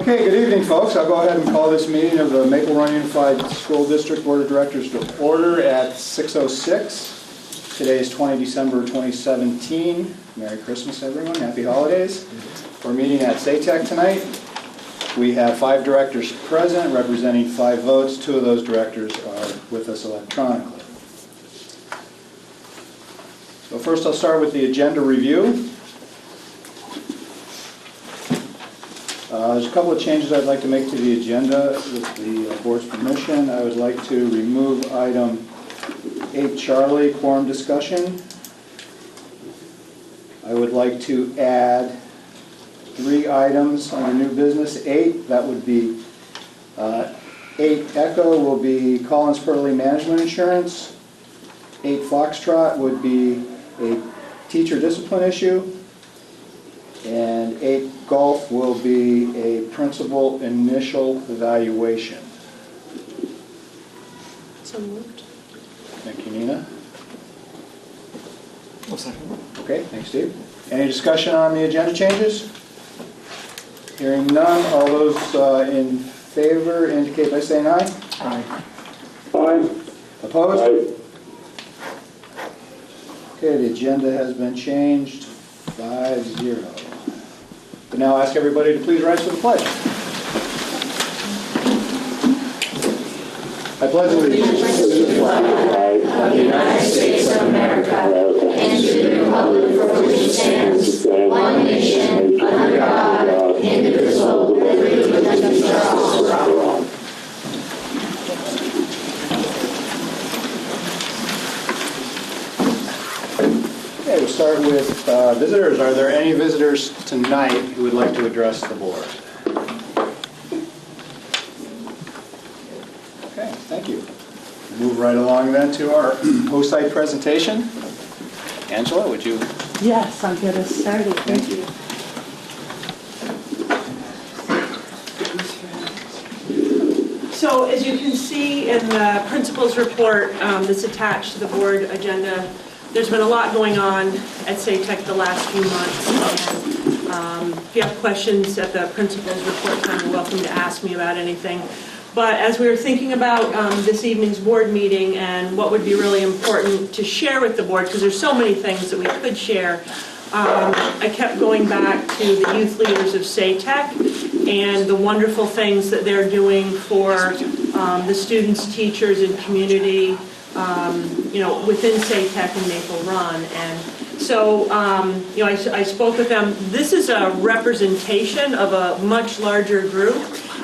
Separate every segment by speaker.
Speaker 1: Okay, good evening, folks. I'll go ahead and call this meeting of the Maple Run Unified School District Board of Directors to order at 6:06. Today is 20 December 2017. Merry Christmas, everyone. Happy holidays. We're meeting at SATEC tonight. We have 5 directors present, representing 5 votes. 2 of those directors are with us electronically. So first I'll start with the agenda review. There's a couple of changes I'd like to make to the agenda with the board's permission. I would like to remove item 8 Charlie, quorum discussion. I would like to add 3 items under new business. 8, that would be 8 Echo will be Collins Purley Management Insurance. 8 Foxtrot would be a teacher discipline issue. And 8 Golf will be a principal initial evaluation.
Speaker 2: So moved.
Speaker 1: Thank you, Nina.
Speaker 3: I'll second.
Speaker 1: Okay, thanks, Steve. Any discussion on the agenda changes? Hearing none, all those in favor indicate by saying aye.
Speaker 3: Aye.
Speaker 4: Aye.
Speaker 1: Opposed?
Speaker 4: Aye.
Speaker 1: Okay, the agenda has been changed 5-0. But now ask everybody to please rise for the pledge. I pledge allegiance to the flag
Speaker 5: of the United States of America and to the republic for which it stands, one nation, under God, indivisible, with liberty and justice for all.
Speaker 1: Okay, we'll start with visitors. Are there any visitors tonight who would like to address the board? Okay, thank you. Move right along then to our host site presentation. Angela, would you?
Speaker 2: Yes, I'll get us started. Thank you. So as you can see in the principal's report that's attached to the board agenda, there's been a lot going on at SATEC the last few months. And, if you have questions at the principal's report time, you're welcome to ask me about anything. But as we were thinking about this evening's board meeting and what would be really important to share with the board, because there's so many things that we could share, I kept going back to the youth leaders of SATEC and the wonderful things that they're doing for the students, teachers, and community, within SATEC and Maple Run. And so, I spoke with them. This is a representation of a much larger group.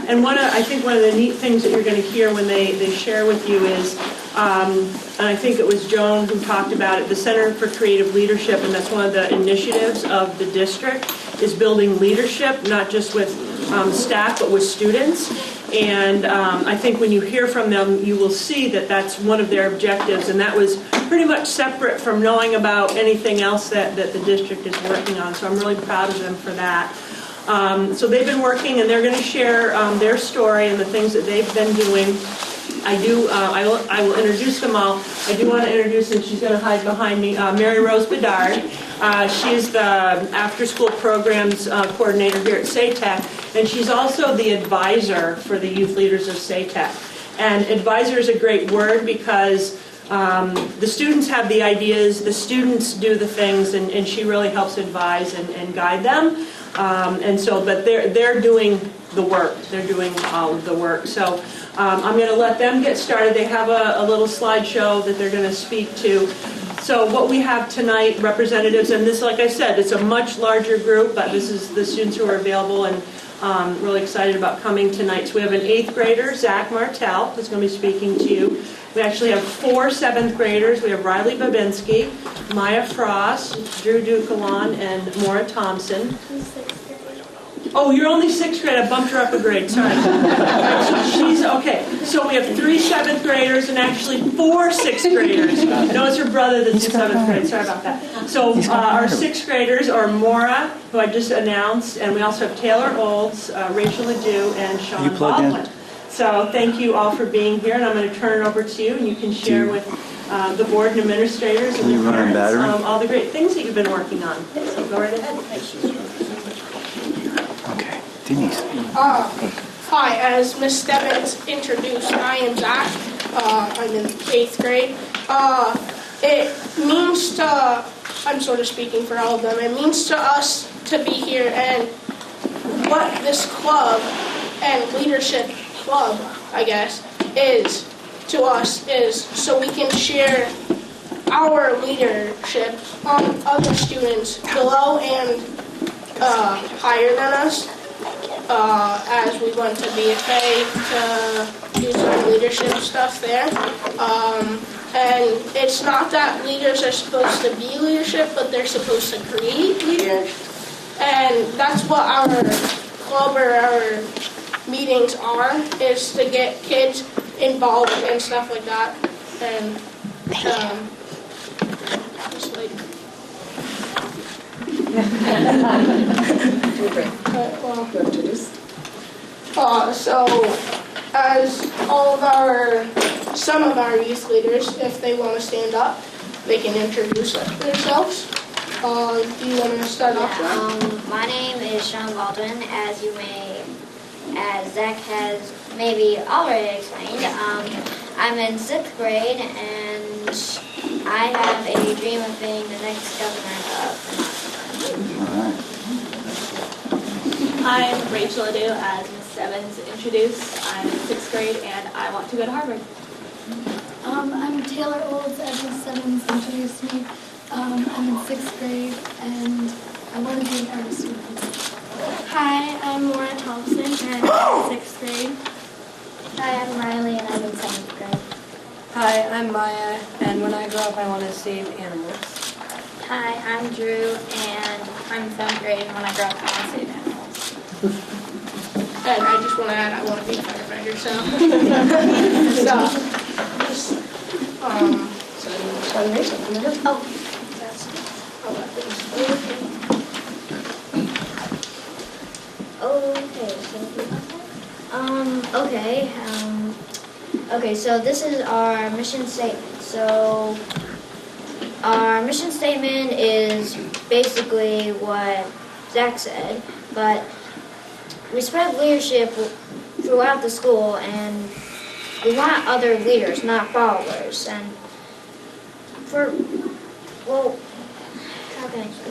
Speaker 2: And I think one of the neat things that you're going to hear when they share with you is, and I think it was Joan who talked about it, the Center for Creative Leadership, and that's one of the initiatives of the district, is building leadership, not just with staff, but with students. And I think when you hear from them, you will see that that's one of their objectives, and that was pretty much separate from knowing about anything else that the district is working on. So I'm really proud of them for that. So they've been working, and they're going to share their story and the things that they've been doing. I will introduce them all. I do want to introduce, and she's going to hide behind me, Mary Rose Bedard. She's the after-school programs coordinator here at SATEC, and she's also the advisor for the youth leaders of SATEC. And advisor is a great word because the students have the ideas, the students do the things, and she really helps advise and guide them. But they're doing the work. They're doing all of the work. So I'm going to let them get started. They have a little slideshow that they're going to speak to. So what we have tonight, representatives, and this, like I said, it's a much larger group, but this is the students who are available and really excited about coming tonight. So we have an 8th grader, Zach Martell, who's going to be speaking to you. We actually have 4 7th graders. We have Riley Babinski, Maya Frost, Drew Ducalon, and Maura Thompson. Oh, you're only 6th grade. I bumped her up a grade. Sorry. Okay. So we have 3 7th graders and actually 4 6th graders. No, it's her brother that's in 7th grade. Sorry about that. So our 6th graders are Maura, who I just announced, and we also have Taylor Olds, Rachel Ledoux, and Sean Baldwin. So thank you all for being here, and I'm going to turn it over to you, and you can share with the board and administrators and your parents all the great things that you've been working on. So go right ahead.
Speaker 3: Okay. Hi, as Ms. Stebbins introduced, I am Zach. I'm in 8th grade. It means to, I'm sort of speaking for all of them, it means to us to be here, and what this club and leadership club, I guess, is to us is so we can share our leadership on other students below and higher than us. As we went to BFA to do some leadership stuff there. And it's not that leaders are supposed to be leadership, but they're supposed to create leaders. And that's what our club or our meetings are, is to get kids involved and stuff like that. And just like... So, as some of our youth leaders, if they want to stand up, they can introduce themselves. Do you want to start off?
Speaker 4: My name is Sean Baldwin, as Zach has maybe already explained. I'm in 6th grade, and I have a dream of being the next governor of Vermont.
Speaker 6: I'm Rachel Adu, as Ms. Stebbins introduced. I'm in 6th grade and I want to go to Harvard.
Speaker 7: I'm Taylor Olds, as Ms. Stebbins introduced me. I'm in 6th grade and I want to be an art student.
Speaker 8: Hi, I'm Laura Thompson and I'm in 6th grade.
Speaker 4: Hi, I'm Riley and I'm in 7th grade.
Speaker 9: Hi, I'm Maya, and when I grow up I want to save animals.
Speaker 8: Hi, I'm Drew and I'm in 7th grade, and when I grow up I want to save animals.
Speaker 3: And I just want to add, I want to be a firefighter, so.
Speaker 4: Okay, so this is our mission statement. So our mission statement is basically what Zach said, but we spread leadership throughout the school, and we want other leaders, not followers. And how can I say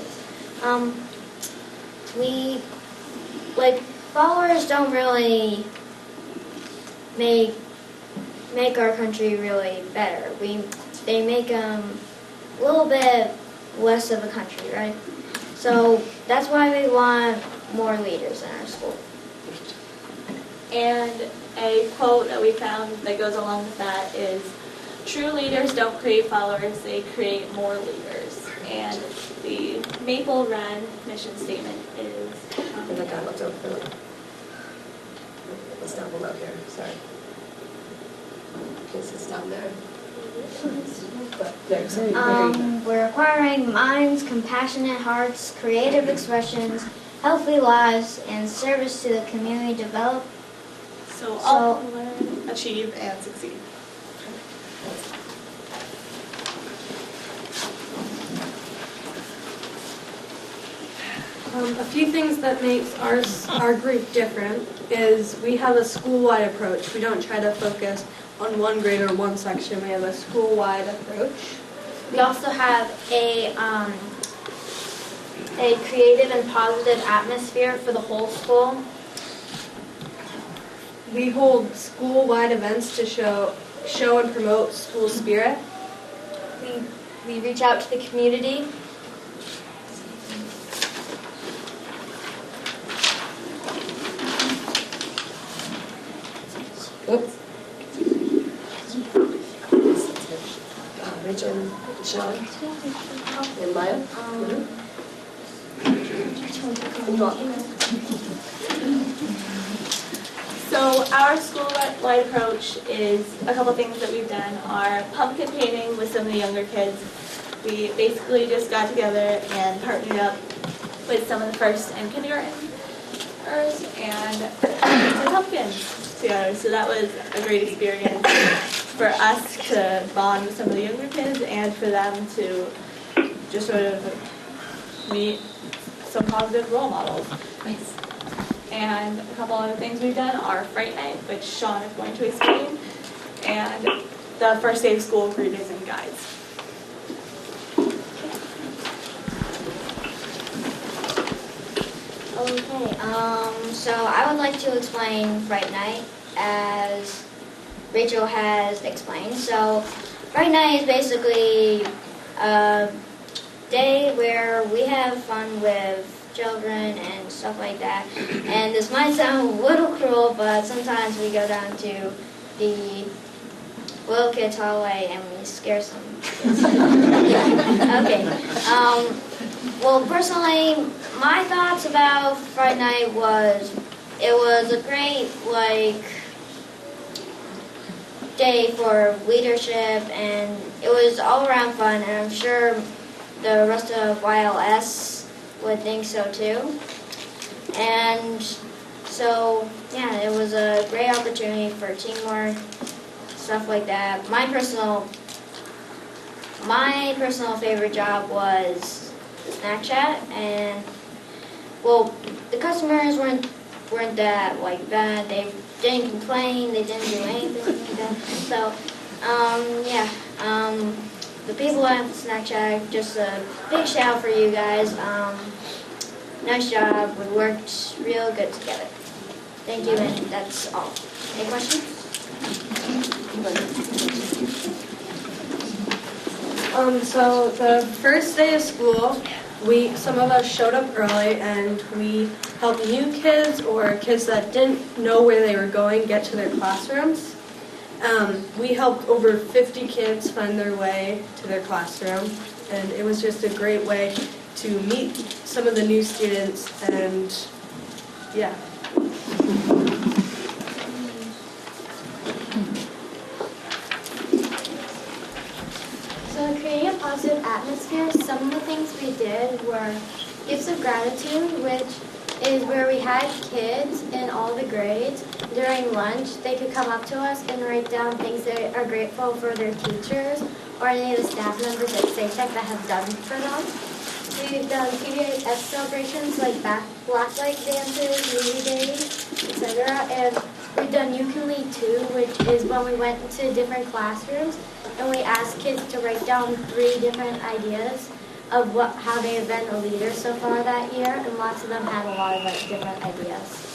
Speaker 4: this? Followers don't really make our country really better. They make a little bit less of a country, right? So that's why we want more leaders in our school.
Speaker 6: And a quote that we found that goes along with that is, true leaders don't create followers, they create more leaders. And the Maple Run mission statement is...
Speaker 10: It's down below here, sorry. It's down there.
Speaker 4: We're requiring minds, compassionate hearts, creative expressions, healthy lives, and service to the community develop.
Speaker 6: So all can learn, achieve, and succeed.
Speaker 9: A few things that makes our group different is we have a school-wide approach. We don't try to focus on one grade or one section. We have a school-wide approach.
Speaker 4: We also have a creative and positive atmosphere for the whole school.
Speaker 9: We hold school-wide events to show and promote school spirit.
Speaker 4: We reach out to the community.
Speaker 10: Oops. Rachel, Sean, and Maya.
Speaker 6: So our school-wide approach is a couple things that we've done are pumpkin painting with some of the younger kids. We basically just got together and partnered up with some of the first and kindergartners and painted pumpkins together. So that was a great experience for us to bond with some of the younger kids and for them to just sort of meet some positive role models.
Speaker 10: Nice.
Speaker 6: And a couple other things we've done are Fright Night, which Sean is going to explain, and the first day of school greetings and guides.
Speaker 4: Okay, so I would like to explain Fright Night as Rachel has explained. So Fright Night is basically a day where we have fun with children and stuff like that. And this might sound a little cruel, but sometimes we go down to the little kids hallway and we scare some kids. Okay. Well, personally, my thoughts about Friday Night was it was a great day for leadership, and it was all around fun, and I'm sure the rest of YLS would think so too. And so, yeah, it was a great opportunity for teamwork, stuff like that. My personal favorite job was the snack chat, and well, the customers weren't that bad. They didn't complain. They didn't do anything like that. So, the people at the snack chat, just a big shout out for you guys. Nice job. We worked real good together. Thank you, and that's all. Any questions?
Speaker 9: So the first day of school, some of us showed up early and we helped new kids or kids that didn't know where they were going get to their classrooms. We helped over 50 kids find their way to their classroom, and it was just a great way to meet some of the new students, and yeah.
Speaker 11: So creating a positive atmosphere, some of the things we did were gifts of gratitude, which is where we had kids in all the grades. During lunch, they could come up to us and write down things they are grateful for their teachers or any of the staff members at SafeTech that have done for them. We've done PBS celebrations like black light dances, movie days, etc. And we've done ukulele too, which is when we went into different classrooms and we asked kids to write down 3 different ideas of how they have been a leader so far that year, and lots of them had a lot of different ideas.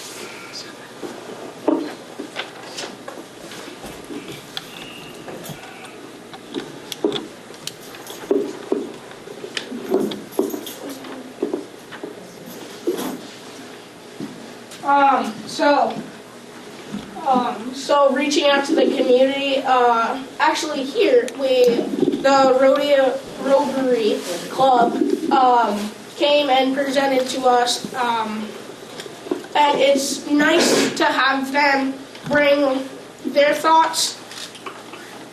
Speaker 3: So reaching out to the community, actually here, the Rotary Club came and presented to us, and it's nice to have them bring their thoughts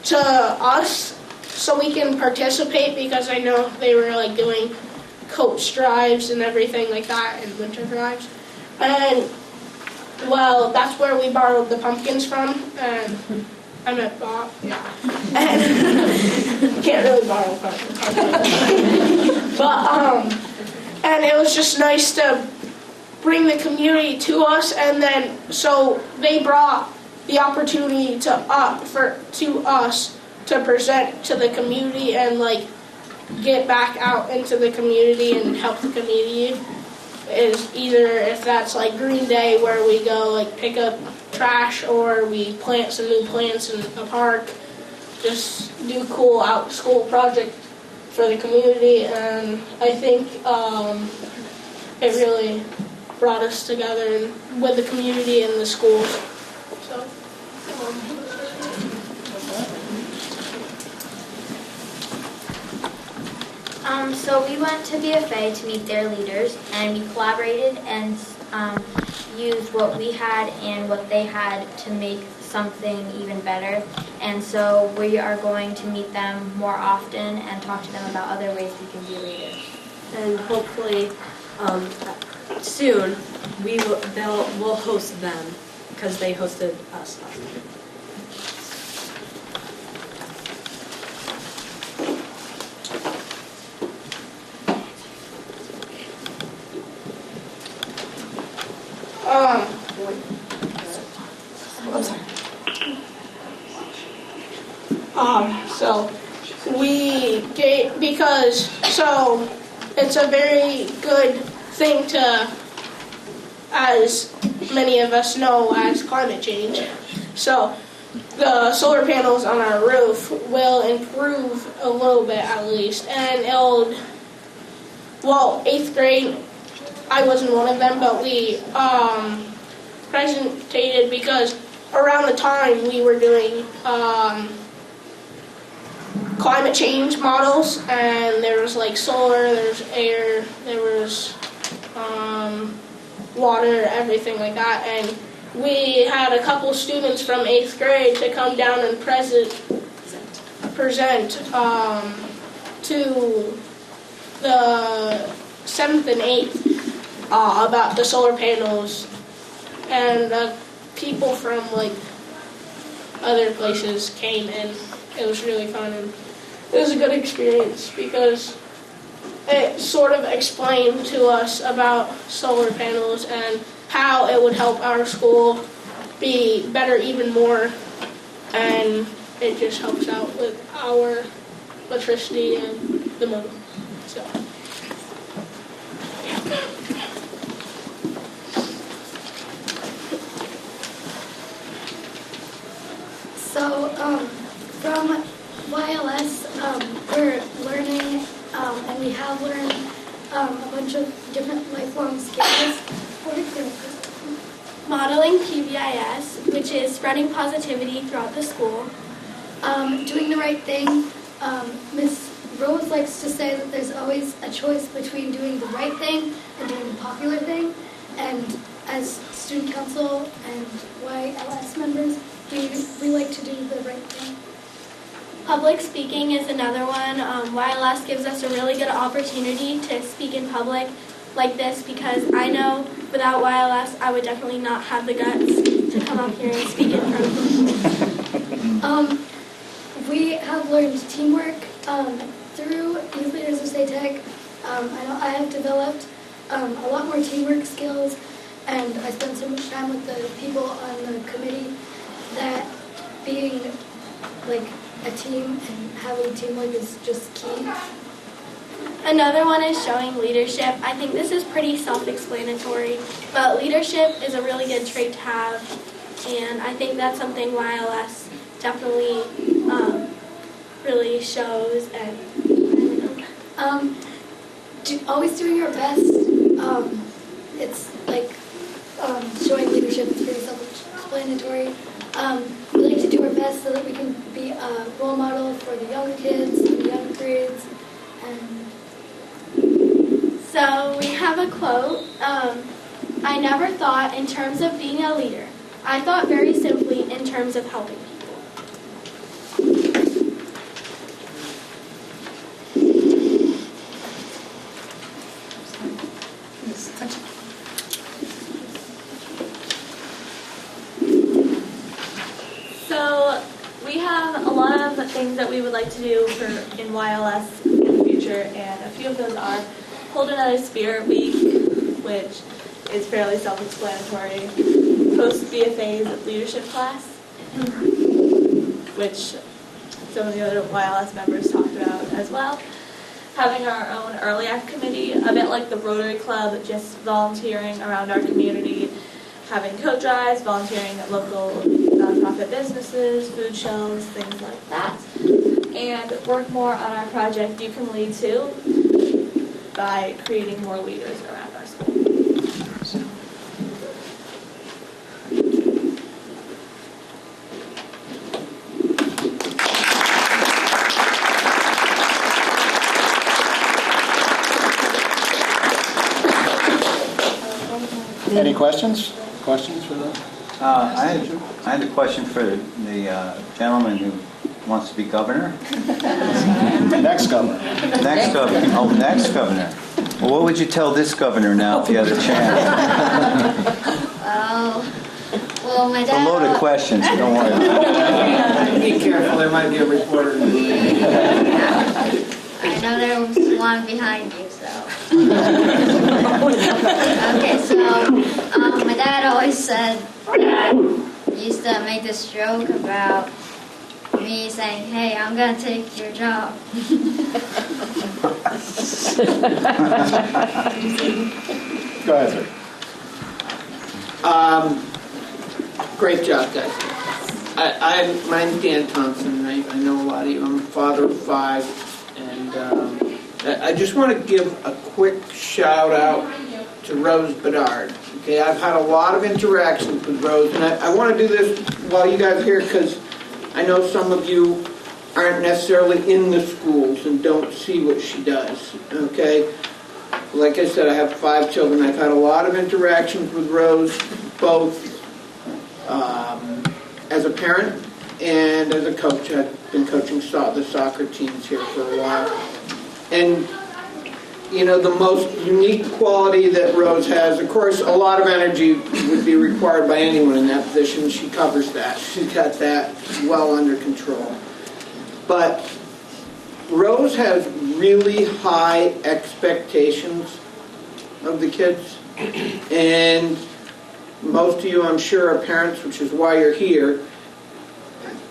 Speaker 3: to us so we can participate, because I know they were doing coach drives and everything like that, and winter drives. And well, that's where we borrowed the pumpkins from, and I met Bob, yeah. And can't really borrow pumpkins. But, and it was just nice to bring the community to us, and then, so they brought the opportunity to us to present to the community and, get back out into the community and help the community. Is either if that's Green Day, where we go pick up trash, or we plant some new plants in a park, just do cool out school project for the community, and I think it really brought us together with the community and the schools. So.
Speaker 4: So we went to BFA to meet their leaders, and we collaborated and used what we had and what they had to make something even better. And so we are going to meet them more often and talk to them about other ways we can be leaders.
Speaker 9: And hopefully soon we'll host them, because they hosted us last time.
Speaker 10: I'm sorry.
Speaker 3: So we gave, because, so it's a very good thing to, as many of us know, as climate change. So the solar panels on our roof will improve a little bit at least, and it'll, well, 8th grade, I wasn't one of them, but we presented because around the time we were doing climate change models, and there was like solar, there was air, there was water, everything like that, and we had a couple students from 8th grade to come down and present to the 7th and 8th about the solar panels, and people from like other places came, and it was really fun, and it was a good experience because it sort of explained to us about solar panels and how it would help our school be better even more, and it just helps out with our electricity and the modem.
Speaker 7: So, from YLS, we're learning, and we have learned a bunch of different lifelong skills. For example,
Speaker 11: Modeling PBIS, which is spreading positivity throughout the school.
Speaker 7: doing the right thing. Miss Rose likes to say that there's always a choice between doing the right thing and doing the popular thing. And as student council and YLS members, we like to do the right thing.
Speaker 11: Public speaking is another one. YLS gives us a really good opportunity to speak in public like this, because I know without YLS I would definitely not have the guts to come up here and speak in front of people.
Speaker 7: We have learned teamwork through Youth Leaders of State Tech. I know I have developed a lot more teamwork skills, and I spend so much time with the people on the committee that being like a team and having teamwork is just key.
Speaker 11: Another one is showing leadership. I think this is pretty self-explanatory, but leadership is a really good trait to have, and I think that's something YLS definitely really shows. And
Speaker 7: always doing your best. It's like showing leadership is pretty self-explanatory. We like to do our best so that we can be a role model for the younger kids, the younger grades, and
Speaker 11: so we have a quote. I never thought in terms of being a leader. I thought very simply in terms of helping people.
Speaker 6: So we have a lot of things that we would like to do in YLS in the future, and a few of those are hold another Spirit Week, which is fairly self-explanatory, post BFA's leadership class, which some of the other YLS members talked about as well. Having our own early act committee, a bit like the Rotary Club, just volunteering around our community, having coat drives, volunteering at local nonprofit businesses, food shelves, things like that, and work more on our project You Can Lead Too by creating more leaders around our school.
Speaker 1: Any questions? Questions for them?
Speaker 12: I had a question for the gentleman who wants to be governor.
Speaker 1: Next governor.
Speaker 12: Next governor. Oh, next governor. Well, what would you tell this governor now if you had a chance?
Speaker 4: Well, my
Speaker 12: It's a
Speaker 4: dad.
Speaker 12: loaded question, so don't worry about it.
Speaker 13: Be careful, there might be a reporter.
Speaker 4: I know there's one behind you, so. Okay, so my dad dad always said, he used to make this joke about me saying, hey, I'm going to take your job.
Speaker 1: Go ahead, sir.
Speaker 13: Great job, guys. My name's Dan Thompson, and I know a lot of you. I'm a father of 5, and I just want to give a quick shout out to Rose Bedard. Okay, I've had a lot of interactions with Rose, and I want to do this while you guys are here because I know some of you aren't necessarily in the schools and don't see what she does. Okay, like I said, I have 5 children. I've had a lot of interactions with Rose, both as a parent and as a coach. I've been coaching the soccer teams here for a while. And, you know, the most unique quality that Rose has, of course, a lot of energy would be required by anyone in that position. She covers that. She's got that well under control. But Rose has really high expectations of the kids. And most of you, I'm sure, are parents, which is why you're here.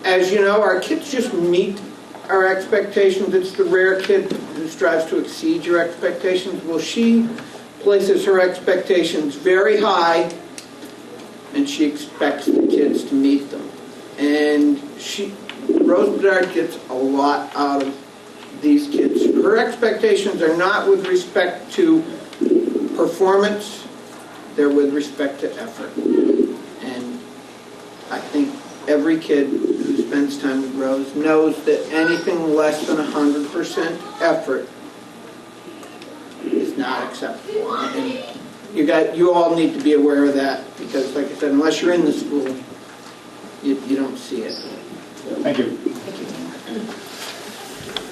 Speaker 13: As you know, our kids just meet our expectations. It's the rare kid who strives to exceed your expectations. Well, she places her expectations very high, and she expects the kids to meet them. And Rose Bedard gets a lot out of these kids. Her expectations are not with respect to performance. They're with respect to effort. And I think every kid who spends time with Rose knows that anything less than 100% effort is not acceptable. And you all need to be aware of that because, like I said, unless you're in the school, you don't see it.
Speaker 1: Thank you.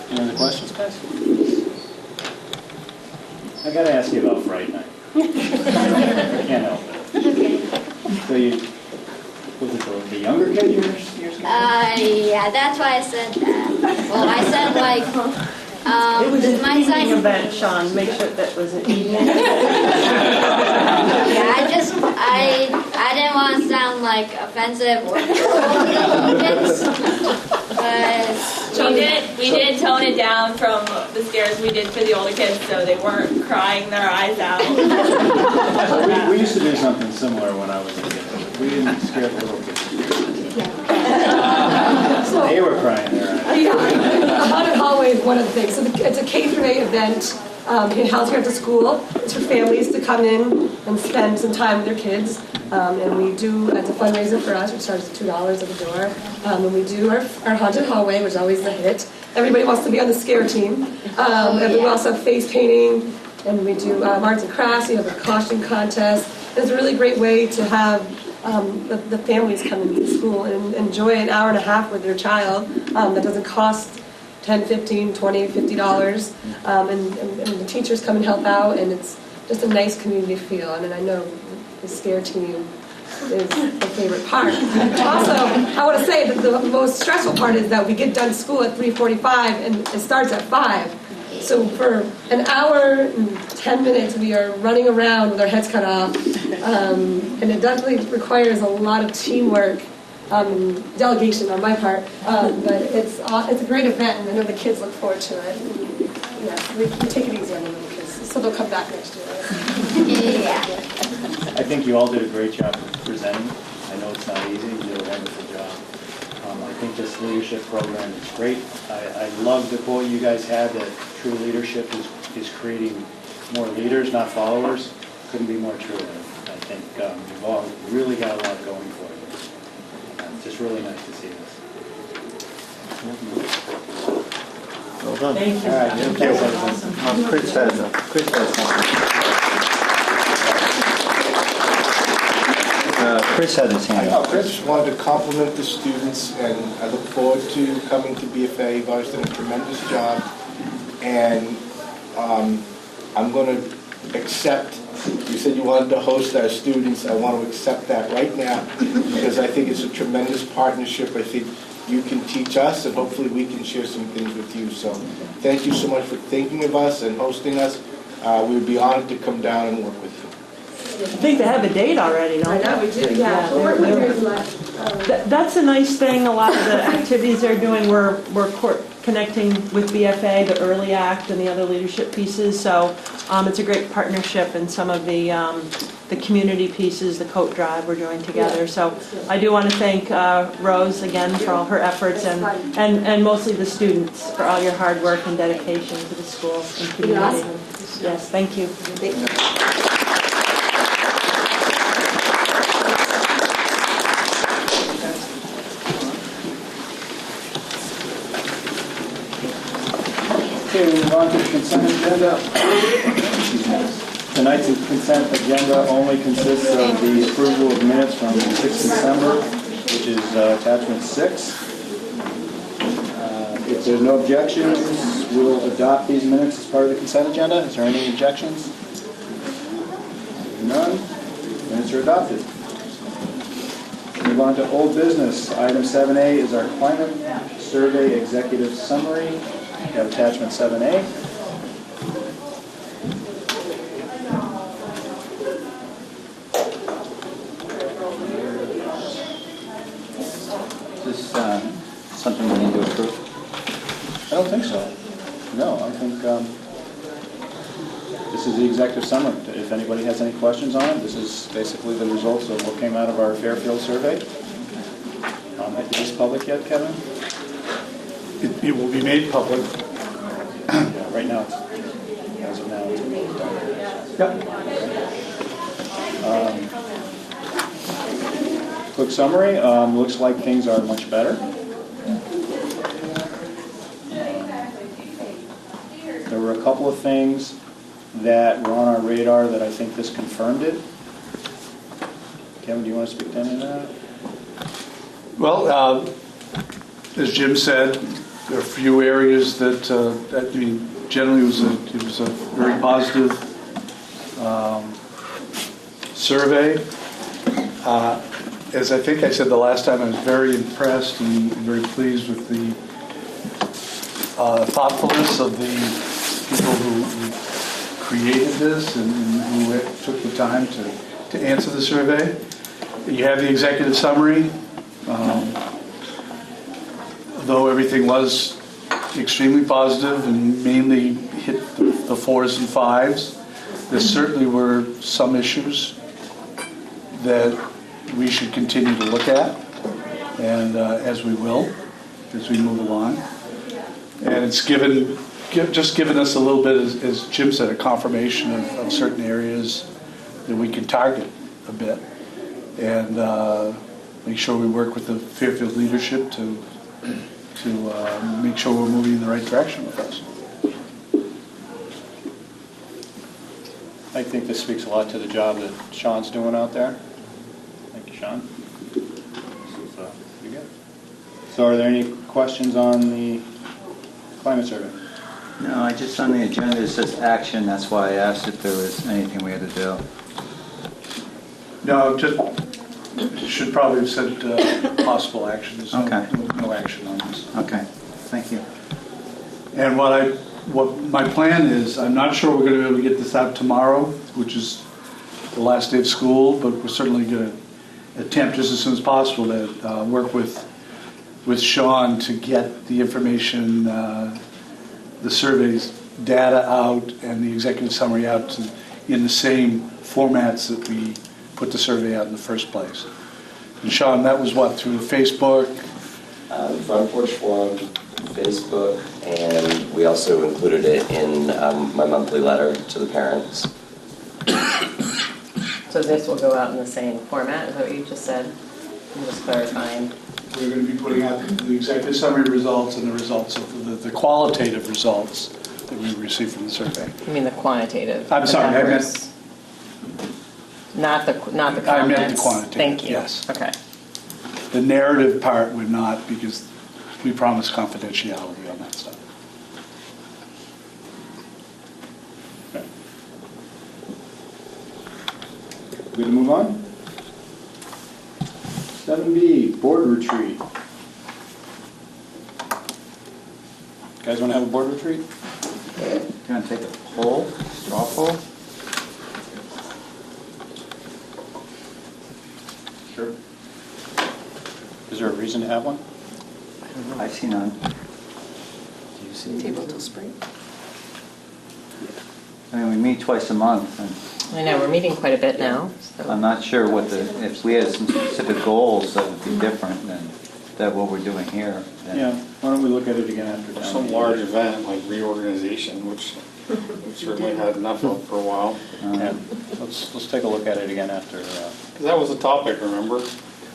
Speaker 1: Any other questions, guys? I got to ask you about Friday night. I can't help it.
Speaker 4: Okay.
Speaker 1: So was it the younger kid you were scared?
Speaker 4: Yeah, that's why I said that. Well, I said like,
Speaker 2: It was an
Speaker 4: my
Speaker 2: evening
Speaker 4: size.
Speaker 2: event, Sean. Make sure that was an evening.
Speaker 4: Yeah, I didn't want to sound like offensive or
Speaker 6: We did tone it down from the scares we did for the older kids, so they weren't crying their eyes out.
Speaker 1: We used to do something similar when I was a kid. We didn't scare the little kids. They were crying their eyes out.
Speaker 10: Yeah, the haunted hallway is one of the things. So it's a K-8 event. It held here at the school. It's for families to come in and spend some time with their kids. And we do, as a fundraiser for us, which charges $2 at the door. And we do our haunted hallway, which is always the hit. Everybody wants to be on the scare team. And we also have face painting, and we do arts and crafts. We have a costume contest. It's a really great way to have the families come into the school and enjoy an hour and a half with their child. That doesn't cost $10, $15, $20, $50. And the teachers come and help out, and it's just a nice community feel. And I know the scare team is the favorite part. Also, I want to say that the most stressful part is that we get done school at 3:45 and it starts at 5. So for an hour and 10 minutes, we are running around with our heads cut off. And it definitely requires a lot of teamwork, delegation on my part. But it's a great event, and I know the kids look forward to it. Yeah, we take it easy on the little kids, so they'll come back next year.
Speaker 4: Yeah.
Speaker 1: I think you all did a great job presenting. I know it's not easy. You did a wonderful job. I think this leadership program is great. I love the quote you guys had that true leadership is creating more leaders, not followers. Couldn't be more true. I think you've all really got a lot going for you. It's just really nice to see this.
Speaker 12: Well done.
Speaker 2: Thank you.
Speaker 1: All right, thank you.
Speaker 2: Awesome.
Speaker 12: Chris has something. Chris had his hand up.
Speaker 14: I just wanted to compliment the students, and I look forward to coming to BFA. You've always done a tremendous job, and I'm going to accept, you said you wanted to host our students. I want to accept that right now because I think it's a tremendous partnership. I think you can teach us, and hopefully we can share some things with you. So thank you so much for thinking of us and hosting us. We would be honored to come down and work with you.
Speaker 2: think they have a date already, don't they?
Speaker 9: I know, we do, yeah.
Speaker 2: Yeah,
Speaker 9: We're
Speaker 2: they're-
Speaker 9: working with
Speaker 2: That's a nice thing, a lot of the activities they're doing, we're connecting with BFA, the Early Act, and the other leadership pieces, so it's a great partnership, and some of the community pieces, the coat drive we're doing together, so I do want to thank Rose again for all her efforts, and mostly the students for all your hard work and dedication to the school and community. Yes, thank you.
Speaker 1: Okay, we move on to the consent agenda. Tonight's consent agenda only consists of the approval of minutes from 6 December, which is attachment 6. If there's no objections, we'll adopt these minutes as part of the consent agenda. Is there any objections? None. Minutes are adopted. Move on to old business. Item 7A is our climate survey executive summary. We have attachment 7A.
Speaker 12: Is this something we need to approve?
Speaker 1: I don't think so. No, I think this is the executive summary. If anybody has any questions on it, this is basically the results of what came out of our Fairfield survey. Is this public yet, Kevin?
Speaker 15: It will be made public.
Speaker 1: Yeah, right now, as of now, it's done. Yep. Quick summary, looks like things are much better. There were a couple of things that were on our radar that I think this confirmed it. Kevin, do you want to speak to any of that?
Speaker 15: Well, as Jim said, there are a few areas that generally it was a very positive survey. As I think I said the last time, I was very impressed and very pleased with the thoughtfulness of the people who created this and who took the time to answer the survey. You have the executive summary. Though everything was extremely positive and mainly hit the 4s and 5s, there certainly were some issues that we should continue to look at, and as we will, as we move along. And it's just given us a little bit, as Jim said, a confirmation of certain areas that we can target a bit, and make sure we work with the Fairfield leadership to make sure we're moving in the right direction with us.
Speaker 1: I think this speaks a lot to the job that Sean's doing out there. Thank you, Sean. This is pretty good. So are there any questions on the climate survey?
Speaker 12: No, I just on the agenda it says action. That's why I asked if there was anything we had to do.
Speaker 15: No, just should probably have said possible action. There's no action on this.
Speaker 12: Okay, thank you.
Speaker 15: And what my plan is, I'm not sure we're going to be able to get this out tomorrow, which is the last day of school, but we're certainly going to attempt just as soon as possible to work with Sean to get the information, the survey's data out and the executive summary out in the same formats that we put the survey out in the first place. And Sean, that was what, through Facebook?
Speaker 16: Front Porch Forum, Facebook, and we also included it in my monthly letter to the parents.
Speaker 17: So this will go out in the same format, is that what you just said? I'm just clarifying.
Speaker 15: We're going to be putting out the executive summary results and the results of the qualitative results that we received from the survey.
Speaker 17: You mean the quantitative?
Speaker 15: I'm sorry, I meant...
Speaker 17: Not the comments?
Speaker 15: I meant the quantitative,
Speaker 17: Thank you.
Speaker 15: yes.
Speaker 17: Okay.
Speaker 15: The narrative part would not, because we promised confidentiality on that stuff.
Speaker 1: Okay. Good to move on? 7B, board retreat. You guys want to have a board retreat?
Speaker 12: You want to take a poll, straw poll?
Speaker 1: have one?
Speaker 12: I see none. Do you see?
Speaker 2: Table till spring.
Speaker 12: I mean, we meet twice a month, and
Speaker 17: I know, we're meeting quite a bit now, so.
Speaker 12: I'm not sure if we had some specific goals that would be different than what we're doing here. then-
Speaker 1: Yeah, why don't we look at it again after town
Speaker 18: Some
Speaker 1: meeting?
Speaker 18: large event like reorganization, which we certainly had enough of for a while.
Speaker 1: Yeah, let's take a look at it again after.
Speaker 18: 'Cause that was the topic, remember?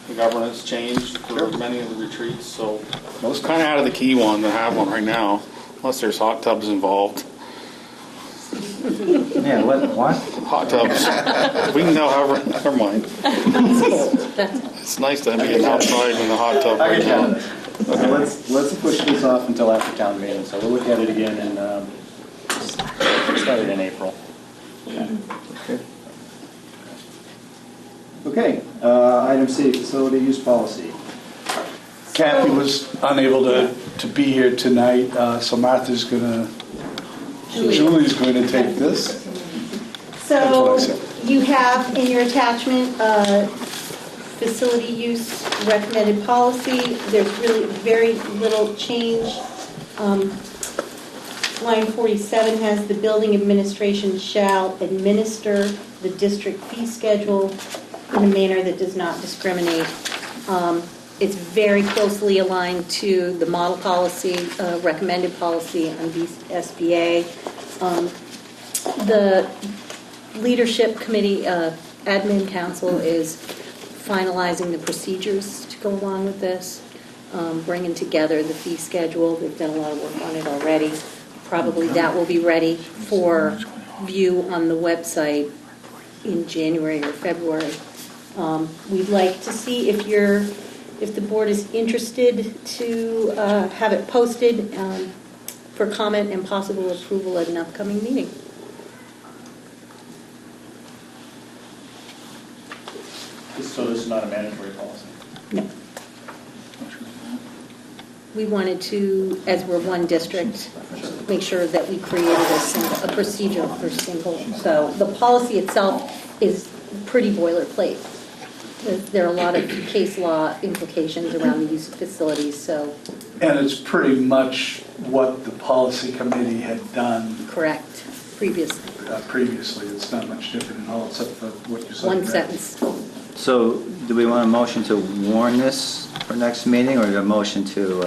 Speaker 18: The governance changed for many of the retreats, so it was kind of out of the key one to have one right now, unless there's hot tubs involved.
Speaker 12: Yeah, what?
Speaker 18: Hot tubs. We can know, however, never mind. It's nice to be outside in the hot tub
Speaker 1: I
Speaker 18: right
Speaker 1: can
Speaker 18: now.
Speaker 1: handle it. Okay, let's push this off until after town meeting, so we'll look at it again in, started in April. Okay, item C, facility use policy.
Speaker 15: Kathy was unable to be here tonight, so Martha's Julie's going to take this.
Speaker 19: So you have in your attachment facility use recommended policy. There's really very little change. Line 47 has the building administration shall administer the district fee schedule in a manner that does not discriminate. It's very closely aligned to the model policy, recommended policy on SBA. The leadership committee, admin council is finalizing the procedures to go along with this, bringing together the fee schedule. They've done a lot of work on it already. Probably that will be ready for view on the website in January or February. We'd like to see if the board is interested to have it posted for comment and possible approval at an upcoming meeting.
Speaker 1: So this is not a mandatory policy?
Speaker 19: No. We wanted to, as we're one district, make sure that we created a procedure for single. So the policy itself is pretty boilerplate. There are a lot of case law implications around the use of facilities, so.
Speaker 15: And it's pretty much what the policy committee had done.
Speaker 19: Correct, previously.
Speaker 15: Previously, it's not much different at all, except for what you said.
Speaker 19: One sentence.
Speaker 12: So, do we want a motion to warn this for next meeting, or a motion to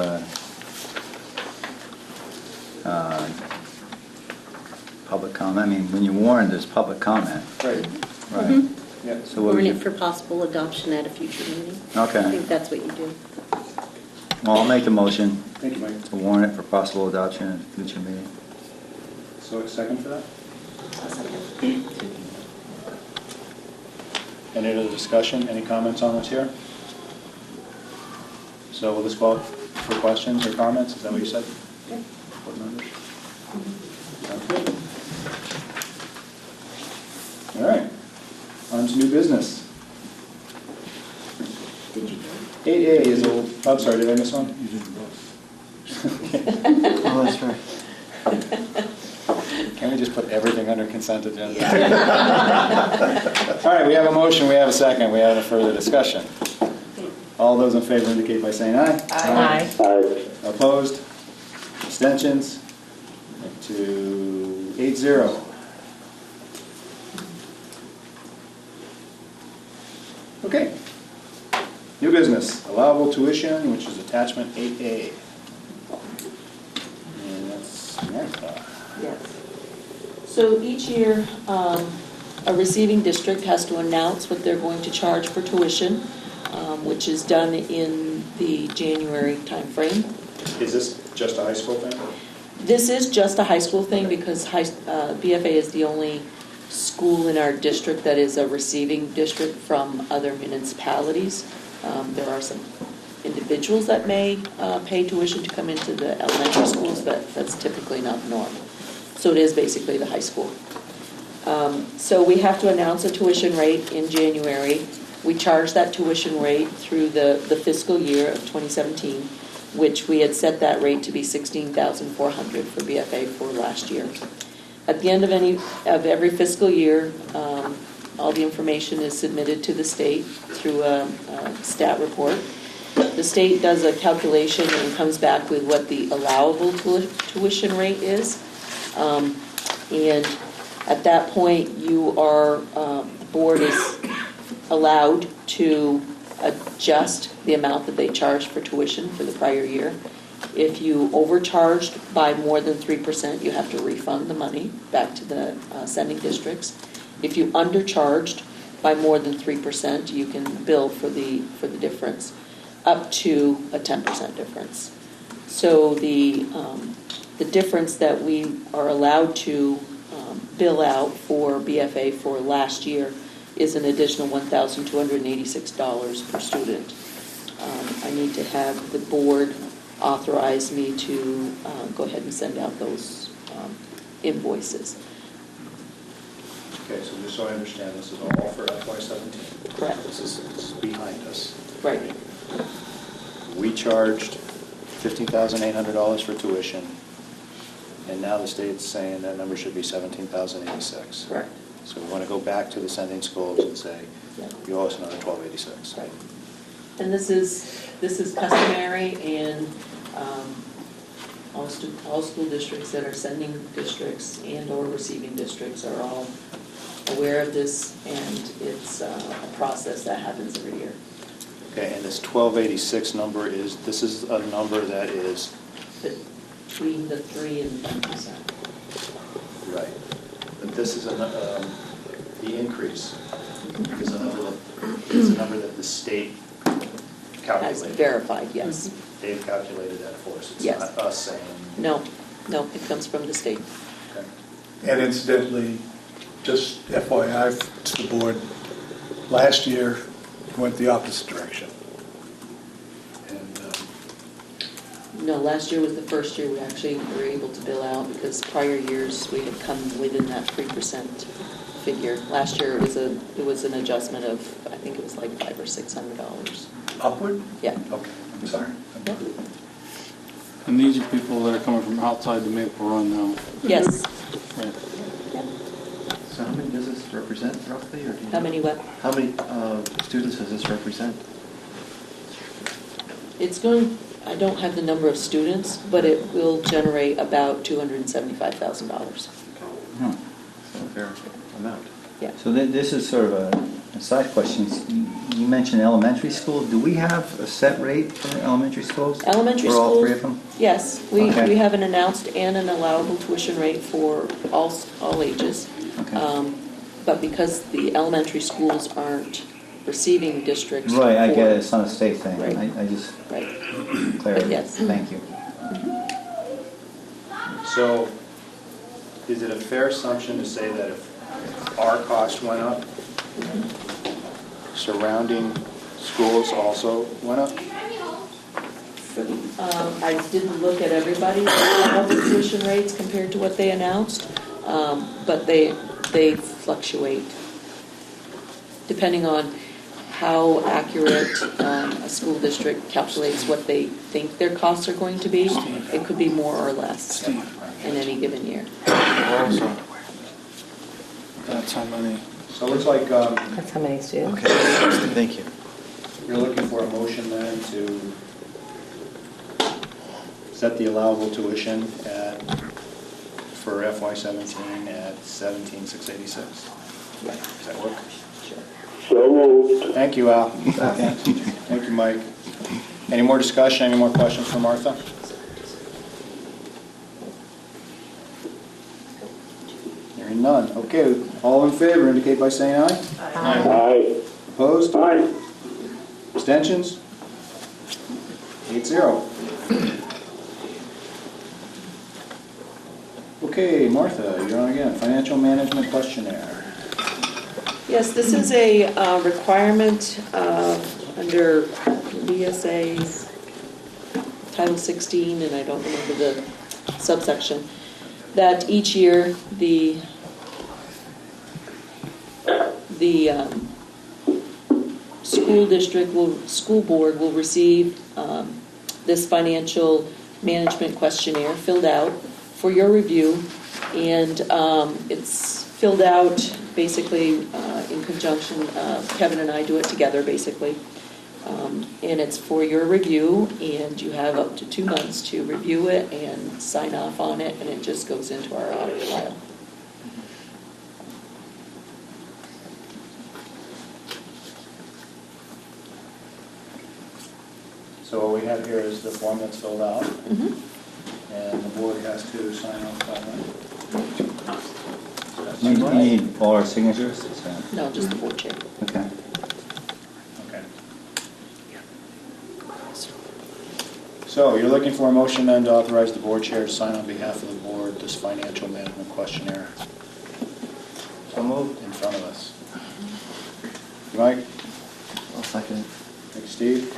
Speaker 12: public comment? I mean, when you warn, there's public comment.
Speaker 1: Right.
Speaker 12: Right.
Speaker 19: Mm-hmm.
Speaker 1: Yeah.
Speaker 12: So what
Speaker 19: Warn
Speaker 12: would
Speaker 19: it
Speaker 12: you?
Speaker 19: for possible adoption at a future meeting.
Speaker 12: Okay.
Speaker 19: I think that's what you do.
Speaker 12: Well, I'll make a motion.
Speaker 1: Thank you, Mike.
Speaker 12: To warn it for possible adoption at a future meeting.
Speaker 1: So a second for that? Any other discussion, any comments on this here? So will this go out for questions or comments, is that what you said?
Speaker 19: Yeah.
Speaker 1: Board members? Sounds good. All right, on to new business.
Speaker 19: Did you?
Speaker 1: 8A is old, I'm sorry, did I miss one?
Speaker 12: You did both. Oh, that's right.
Speaker 1: Can't we just put everything under consent agenda? All right, we have a motion, we have a second, we have a further discussion. All those in favor indicate by saying aye.
Speaker 17: Aye.
Speaker 5: Aye.
Speaker 1: Opposed? Abstentions? To 8-0. Okay. New business, allowable tuition, which is attachment 8A. And that's Martha.
Speaker 20: Yes. So each year, a receiving district has to announce what they're going to charge for tuition, which is done in the January timeframe.
Speaker 1: Is this just a high school thing?
Speaker 20: This is just a high school thing because BFA is the only school in our district that is a receiving district from other municipalities. There are some individuals that may pay tuition to come into the elementary schools, but that's typically not the norm. So it is basically the high school. So we have to announce a tuition rate in January. We charge that tuition rate through the fiscal year of 2017, which we had set that rate to be $16,400 for BFA for last year. At the end of every fiscal year, all the information is submitted to the state through a stat report, The state does a calculation and comes back with what the allowable tuition rate is. And at that point, you are, the board is allowed to adjust the amount that they charge for tuition for the prior year. If you overcharged by more than 3%, you have to refund the money back to the sending districts. If you undercharged by more than 3%, you can bill for the difference, up to a 10% difference. So the difference that we are allowed to bill out for BFA for last year is an additional $1,286 per student. I need to have the board authorize me to go ahead and send out those invoices.
Speaker 1: Okay, so just so I understand, this is all for FY17?
Speaker 20: Correct.
Speaker 1: This is behind us?
Speaker 20: Right.
Speaker 1: We charged $15,800 for tuition, and now the state's saying that number should be $17,086.
Speaker 20: Correct.
Speaker 1: So we want to go back to the sending schools and say, you owe us another $1,286.
Speaker 20: Right. And this is customary, and all school districts that are sending districts and or receiving districts are all aware of this, and it's a process that happens every year.
Speaker 1: Okay, and this 1286 number this is a number that is
Speaker 20: between the 3 and 10%.
Speaker 1: Right, but this is the increase is a number that the state calculated.
Speaker 20: Has verified, yes.
Speaker 1: They've calculated that for us. It's
Speaker 20: yes.
Speaker 1: Not us saying.
Speaker 20: No, it comes from the state.
Speaker 1: Okay.
Speaker 15: And incidentally, just FYI to the board, last year went the opposite direction. And
Speaker 20: no, last year was the first year we actually were able to bill out, because prior years we had come within that 3% figure. Last year it was an adjustment of, I think it was like $500 or $600.
Speaker 15: Upward?
Speaker 20: Yeah.
Speaker 15: Okay, I'm sorry.
Speaker 18: And these are people that are coming from outside the Maple Run now?
Speaker 20: Yes.
Speaker 18: Right.
Speaker 21: So how many does this represent roughly? Or do you
Speaker 20: How many what?
Speaker 21: How many students does this represent?
Speaker 20: It's going, I don't have the number of students, but it will generate about $275,000.
Speaker 21: So a fair amount.
Speaker 20: Yeah.
Speaker 12: So this is sort of a side question. You mentioned elementary school. Do we have a set rate for elementary schools?
Speaker 20: Elementary
Speaker 12: for all
Speaker 20: schools,
Speaker 12: three of them?
Speaker 20: Yes, we
Speaker 12: Okay.
Speaker 20: have an announced and an allowable tuition rate for all ages.
Speaker 12: Okay.
Speaker 20: But because the elementary schools aren't receiving districts.
Speaker 12: Right, I get it. It's not a state thing.
Speaker 20: Right.
Speaker 12: I just
Speaker 20: Right.
Speaker 12: clarity.
Speaker 20: But yes.
Speaker 12: Thank you.
Speaker 1: So is it a fair assumption to say that if our cost went up, surrounding schools also went up?
Speaker 20: I didn't look at everybody's allowable tuition rates compared to what they announced, but they fluctuate depending on how accurate a school district calculates what they think their costs are going to be. It could be more or less in any given year.
Speaker 18: That's how many.
Speaker 1: So it looks like
Speaker 17: That's how many students.
Speaker 21: Okay, thank you.
Speaker 1: you're looking for a motion then to set the allowable tuition for FY17 at $17,686. Does that work?
Speaker 5: So moved.
Speaker 1: Thank you, Al. Thank you, Mike. Any more discussion? Any more questions for Martha? Hearing none. Okay, all in favor indicate by saying aye.
Speaker 5: Aye.
Speaker 1: Opposed?
Speaker 5: Aye.
Speaker 1: Abstentions? 8-0. Okay, Martha, you're on again. Financial Management Questionnaire.
Speaker 20: Yes, this is a requirement under BSA Title 16, and I don't remember the subsection, that each year the school board will receive this financial management questionnaire filled out for your review, and it's filled out basically in conjunction. Kevin and I do it together basically, And it's for your review, and you have up to 2 months to review it and sign off on it, and it just goes into our audit file.
Speaker 1: So what we have here is the form that's filled out, and the board has to sign off on it.
Speaker 12: You need all our signatures?
Speaker 20: No, just the board chair.
Speaker 12: Okay.
Speaker 1: Okay. So you're looking for a motion then to authorize the board chair to sign on behalf of the board this financial management questionnaire.
Speaker 12: So moved.
Speaker 1: In front of us. Mike?
Speaker 21: I'll second it.
Speaker 1: Thanks, Steve.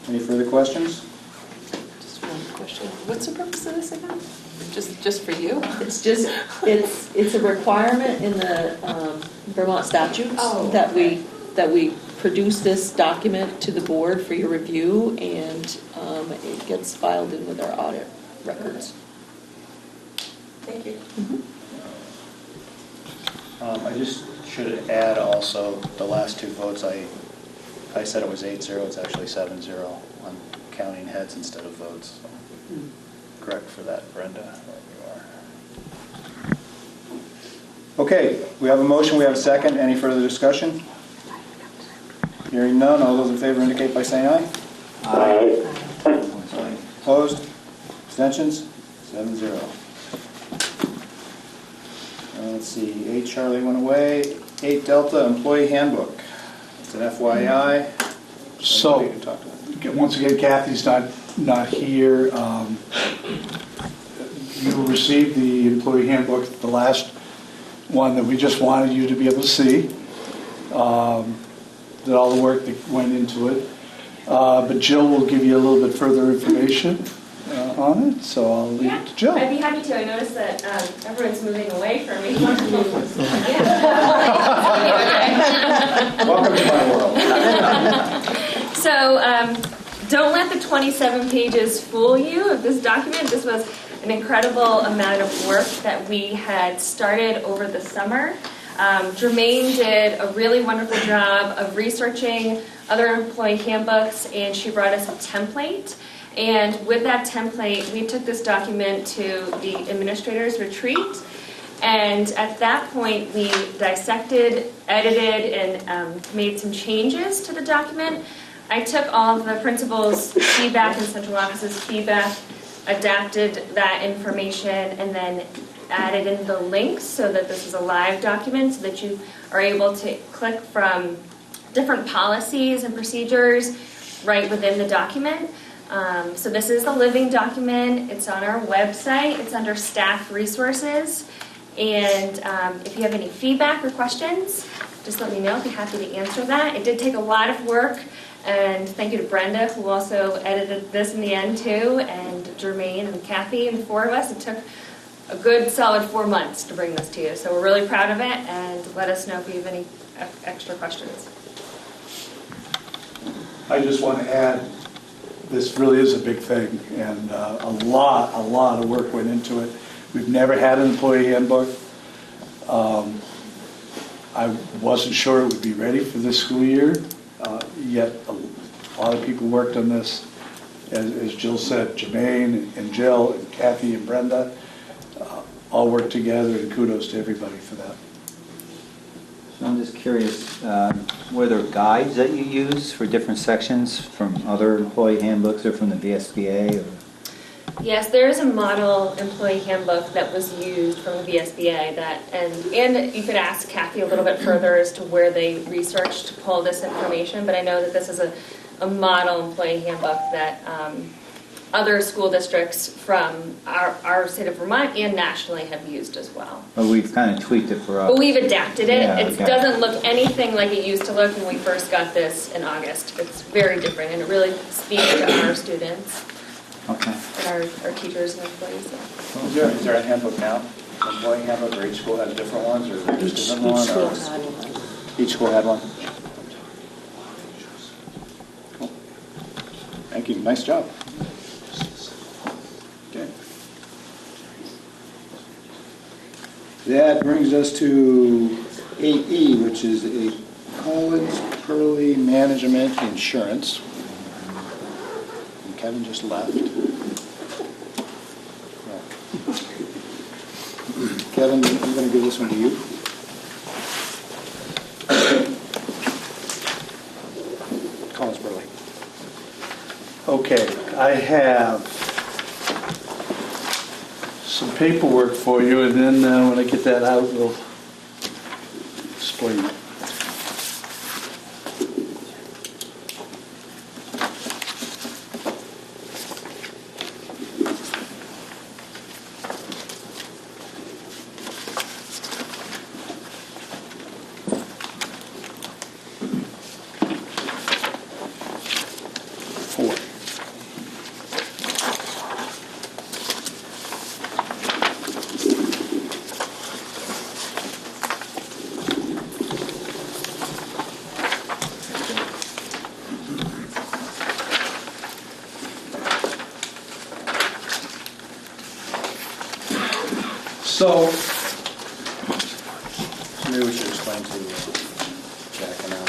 Speaker 1: Any further questions?
Speaker 20: Just one question. What's the purpose of this again? Just for you? It's a requirement in the Vermont statutes that we produce this document to the board for your review, and it gets filed in with our audit records.
Speaker 2: Thank you.
Speaker 1: I just should add also the last two votes. I said it was 8-0. It's actually 7-0 on counting heads instead of votes. So correct for that, Brenda. There you are. Okay, we have a motion. We have a second. Any further discussion? Hearing none. All those in favor indicate by saying aye.
Speaker 5: Aye.
Speaker 1: Opposed? Abstentions? 7-0. Let's see. 8 Charlie went away. 8 Delta Employee Handbook. It's an FYI.
Speaker 15: So, once again, Kathy's not here. You received the employee handbook, the last one that we just wanted you to be able to see. Did all the work that went into it. But Jill will give you a little bit further information on it, so I'll leave it to Jill.
Speaker 8: I'd be happy to. I noticed that everyone's moving away from me.
Speaker 1: Welcome to my world.
Speaker 8: So don't let the 27 pages fool you of this document. This was an incredible amount of work that we had started over the summer. Jermaine did a really wonderful job of researching other employee handbooks, and she brought us a template. And with that template, we took this document to the administrators retreat. And at that point, we dissected, edited, and made some changes to the document. I took all of the principals' feedback and central office's feedback, adapted that information, and then added in the links so that this is a live document so that you are able to click from different policies and procedures right within the document. So this is a living document. It's on our website. It's under staff resources. And if you have any feedback or questions, just let me know. I'd be happy to answer that. It did take a lot of work. And thank you to Brenda, who also edited this in the end too, and Jermaine and Kathy and the 4 of us. It took a good solid 4 months to bring this to you. So we're really proud of it, and let us know if you have any extra questions.
Speaker 15: I just want to add, this really is a big thing, and a lot of work went into it. We've never had an employee handbook. I wasn't sure it would be ready for this school year, yet a lot of people worked on this. As Jill said, Jermaine and Jill and Kathy and Brenda all worked together, and kudos to everybody for that.
Speaker 12: So I'm just curious, were there guides that you use for different sections from other employee handbooks or from the VSBA? Or?
Speaker 8: Yes, there is a model employee handbook that was used from the VSBA and you could ask Kathy a little bit further as to where they researched to pull this information, but I know that this is a model employee handbook that other school districts from our state of Vermont and nationally have used as well.
Speaker 12: But we've kind of tweaked it for us.
Speaker 8: But we've adapted it.
Speaker 12: Yeah,
Speaker 8: It doesn't look anything like it used to look when we first got this in August. It's very different, and it really speaks to our students.
Speaker 12: Okay.
Speaker 8: And our teachers and employees.
Speaker 1: Is there a handbook now? Employee handbook, or each school has different ones, or just different one? Each school had one. Cool. Thank you. Nice job. Okay. That brings us to 8E, which is a Collins Pearly Management Insurance. And Kevin just left. Kevin, I'm going to give this one to you. Collins Pearly.
Speaker 15: Okay, I have some paperwork for you, and then when I get that out, we'll explain it. So,
Speaker 1: maybe we should explain to Jack and Al.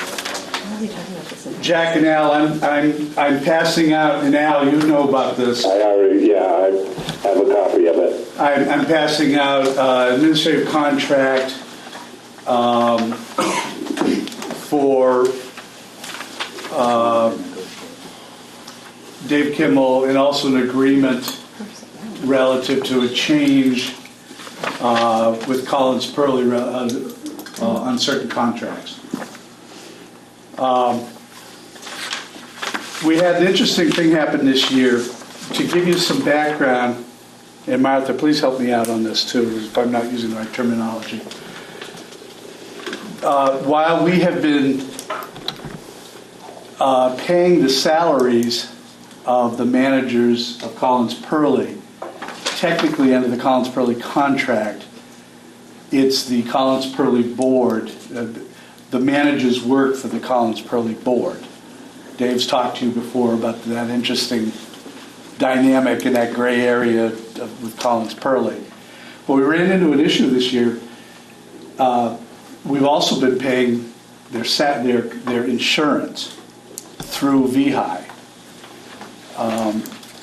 Speaker 15: Jack and Al, I'm passing out, and Al, you know about this.
Speaker 5: I have a copy of it.
Speaker 15: I'm passing out administrative contract for Dave Kimmel, and also an agreement relative to a change with Collins Pearly on certain contracts. We had an interesting thing happen this year. To give you some background, and Martha, please help me out on this too, if I'm not using the right terminology. While we have been paying the salaries of the managers of Collins Pearly, technically under the Collins Pearly contract, it's the Collins Pearly board. The managers work for the Collins Pearly board. Dave's talked to you before about that interesting dynamic in that gray area with Collins Pearly. But we ran into an issue this year. We've also been paying their insurance through VHI.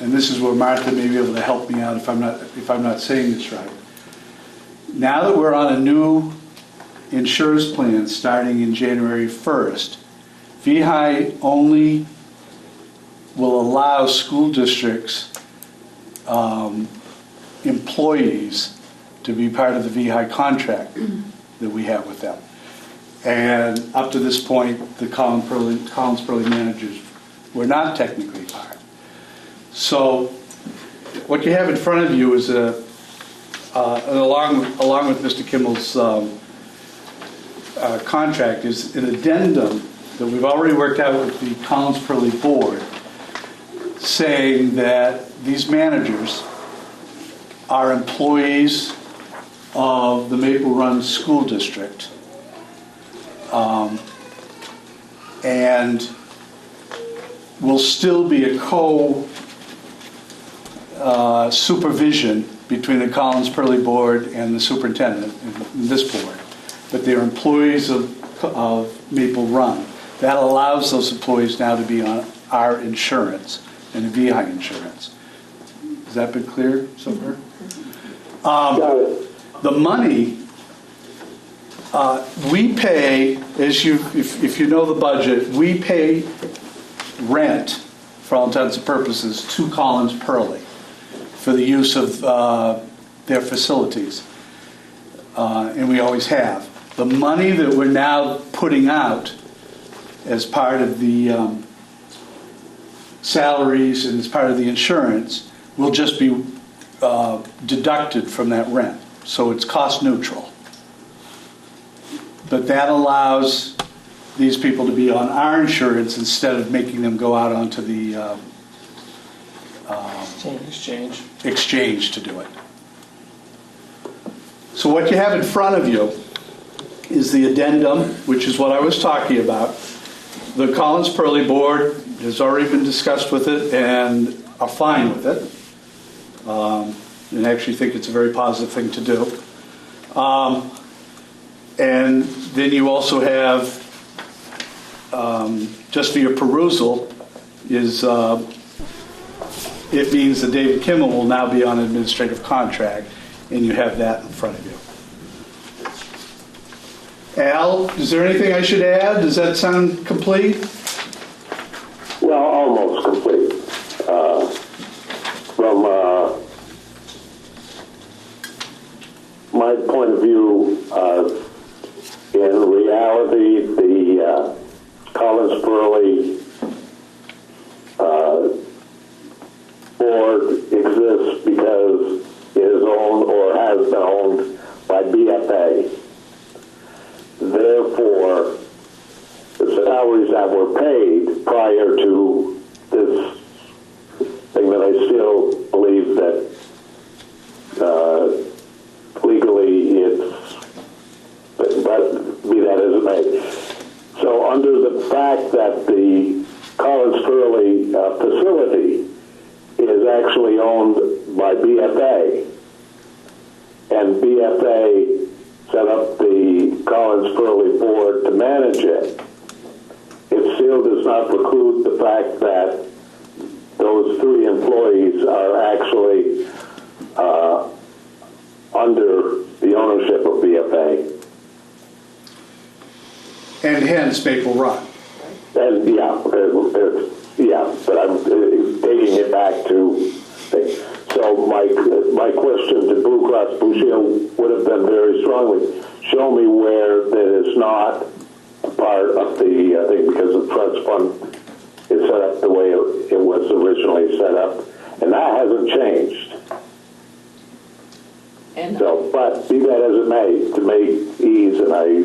Speaker 15: And this is where Martha may be able to help me out if I'm not saying this right. Now that we're on a new insurance plan starting in January 1st, VHI only will allow school districts employees to be part of the VHI contract that we have with them. And up to this point, the Collins Pearly managers were not technically part. So what you have in front of you is along with Mr. Kimmel's contract is an addendum that we've already worked out with the Collins Pearly board, saying that these managers are employees of the Maple Run School District, and will still be a supervision between the Collins Pearly board and the superintendent in this board, but they're employees of Maple Run. That allows those employees now to be on our insurance and the VHI insurance. Has that been clear so far? The money we pay, if you know the budget, we pay rent for all intents and purposes to Collins Pearly for the use of their facilities, and we always have. The money that we're now putting out as part of the salaries and as part of the insurance will just be deducted from that rent. So it's cost neutral. But that allows these people to be on our insurance instead of making them go out onto the exchange to do it. So what you have in front of you is the addendum, which is what I was talking about. The Collins Pearly board has already been discussed with it and are fine with it. And actually think it's a very positive thing to do. And then you also have just for your perusal, is it means that David Kimmel will now be on an administrative contract, and you have that in front of you. Al, is there anything I should add? Does that sound complete?
Speaker 5: Well, almost complete. From my point of view, in reality, the Collins Pearly board exists because it is owned or has been owned by BFA. Therefore, the salaries that were paid prior to this thing that I still believe that legally it's, but be that as it may. So under the fact that the Collins Pearly facility is actually owned by BFA, and BFA set up the Collins Pearly board to manage it, it still does not preclude the fact that those three employees are actually under the ownership of BFA.
Speaker 15: And hence Maple Run.
Speaker 5: And yeah, but I'm taking it back to things. So my question to Blue Cross Blue Shield would have been very strongly, show me where that is not part of the thing, because the trust fund is set up the way it was originally set up, and that hasn't changed.
Speaker 20: And
Speaker 5: so, but be that as it may, to make ease, and I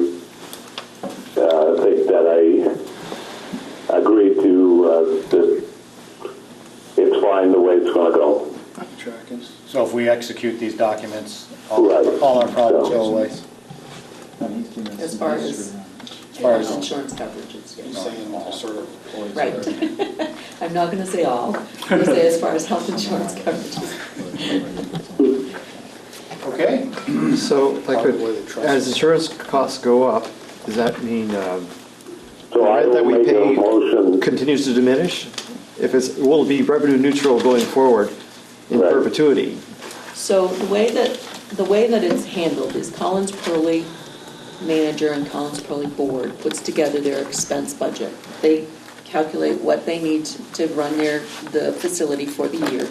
Speaker 5: think that I agree to that it's fine the way it's going to go.
Speaker 1: So if we execute these documents, all our problems go away.
Speaker 20: As far as insurance coverages, yes. Right. I'm not going to say all. I'm going to say as far as health insurance coverages.
Speaker 1: Okay.
Speaker 3: So, if I could, as insurance costs go up, does that mean the rent that we pay continues to diminish? If it's, will it be revenue neutral going forward in perpetuity?
Speaker 20: So the way that it's handled is Collins Pearly manager and Collins Pearly board puts together their expense budget. They calculate what they need to run the facility for the year.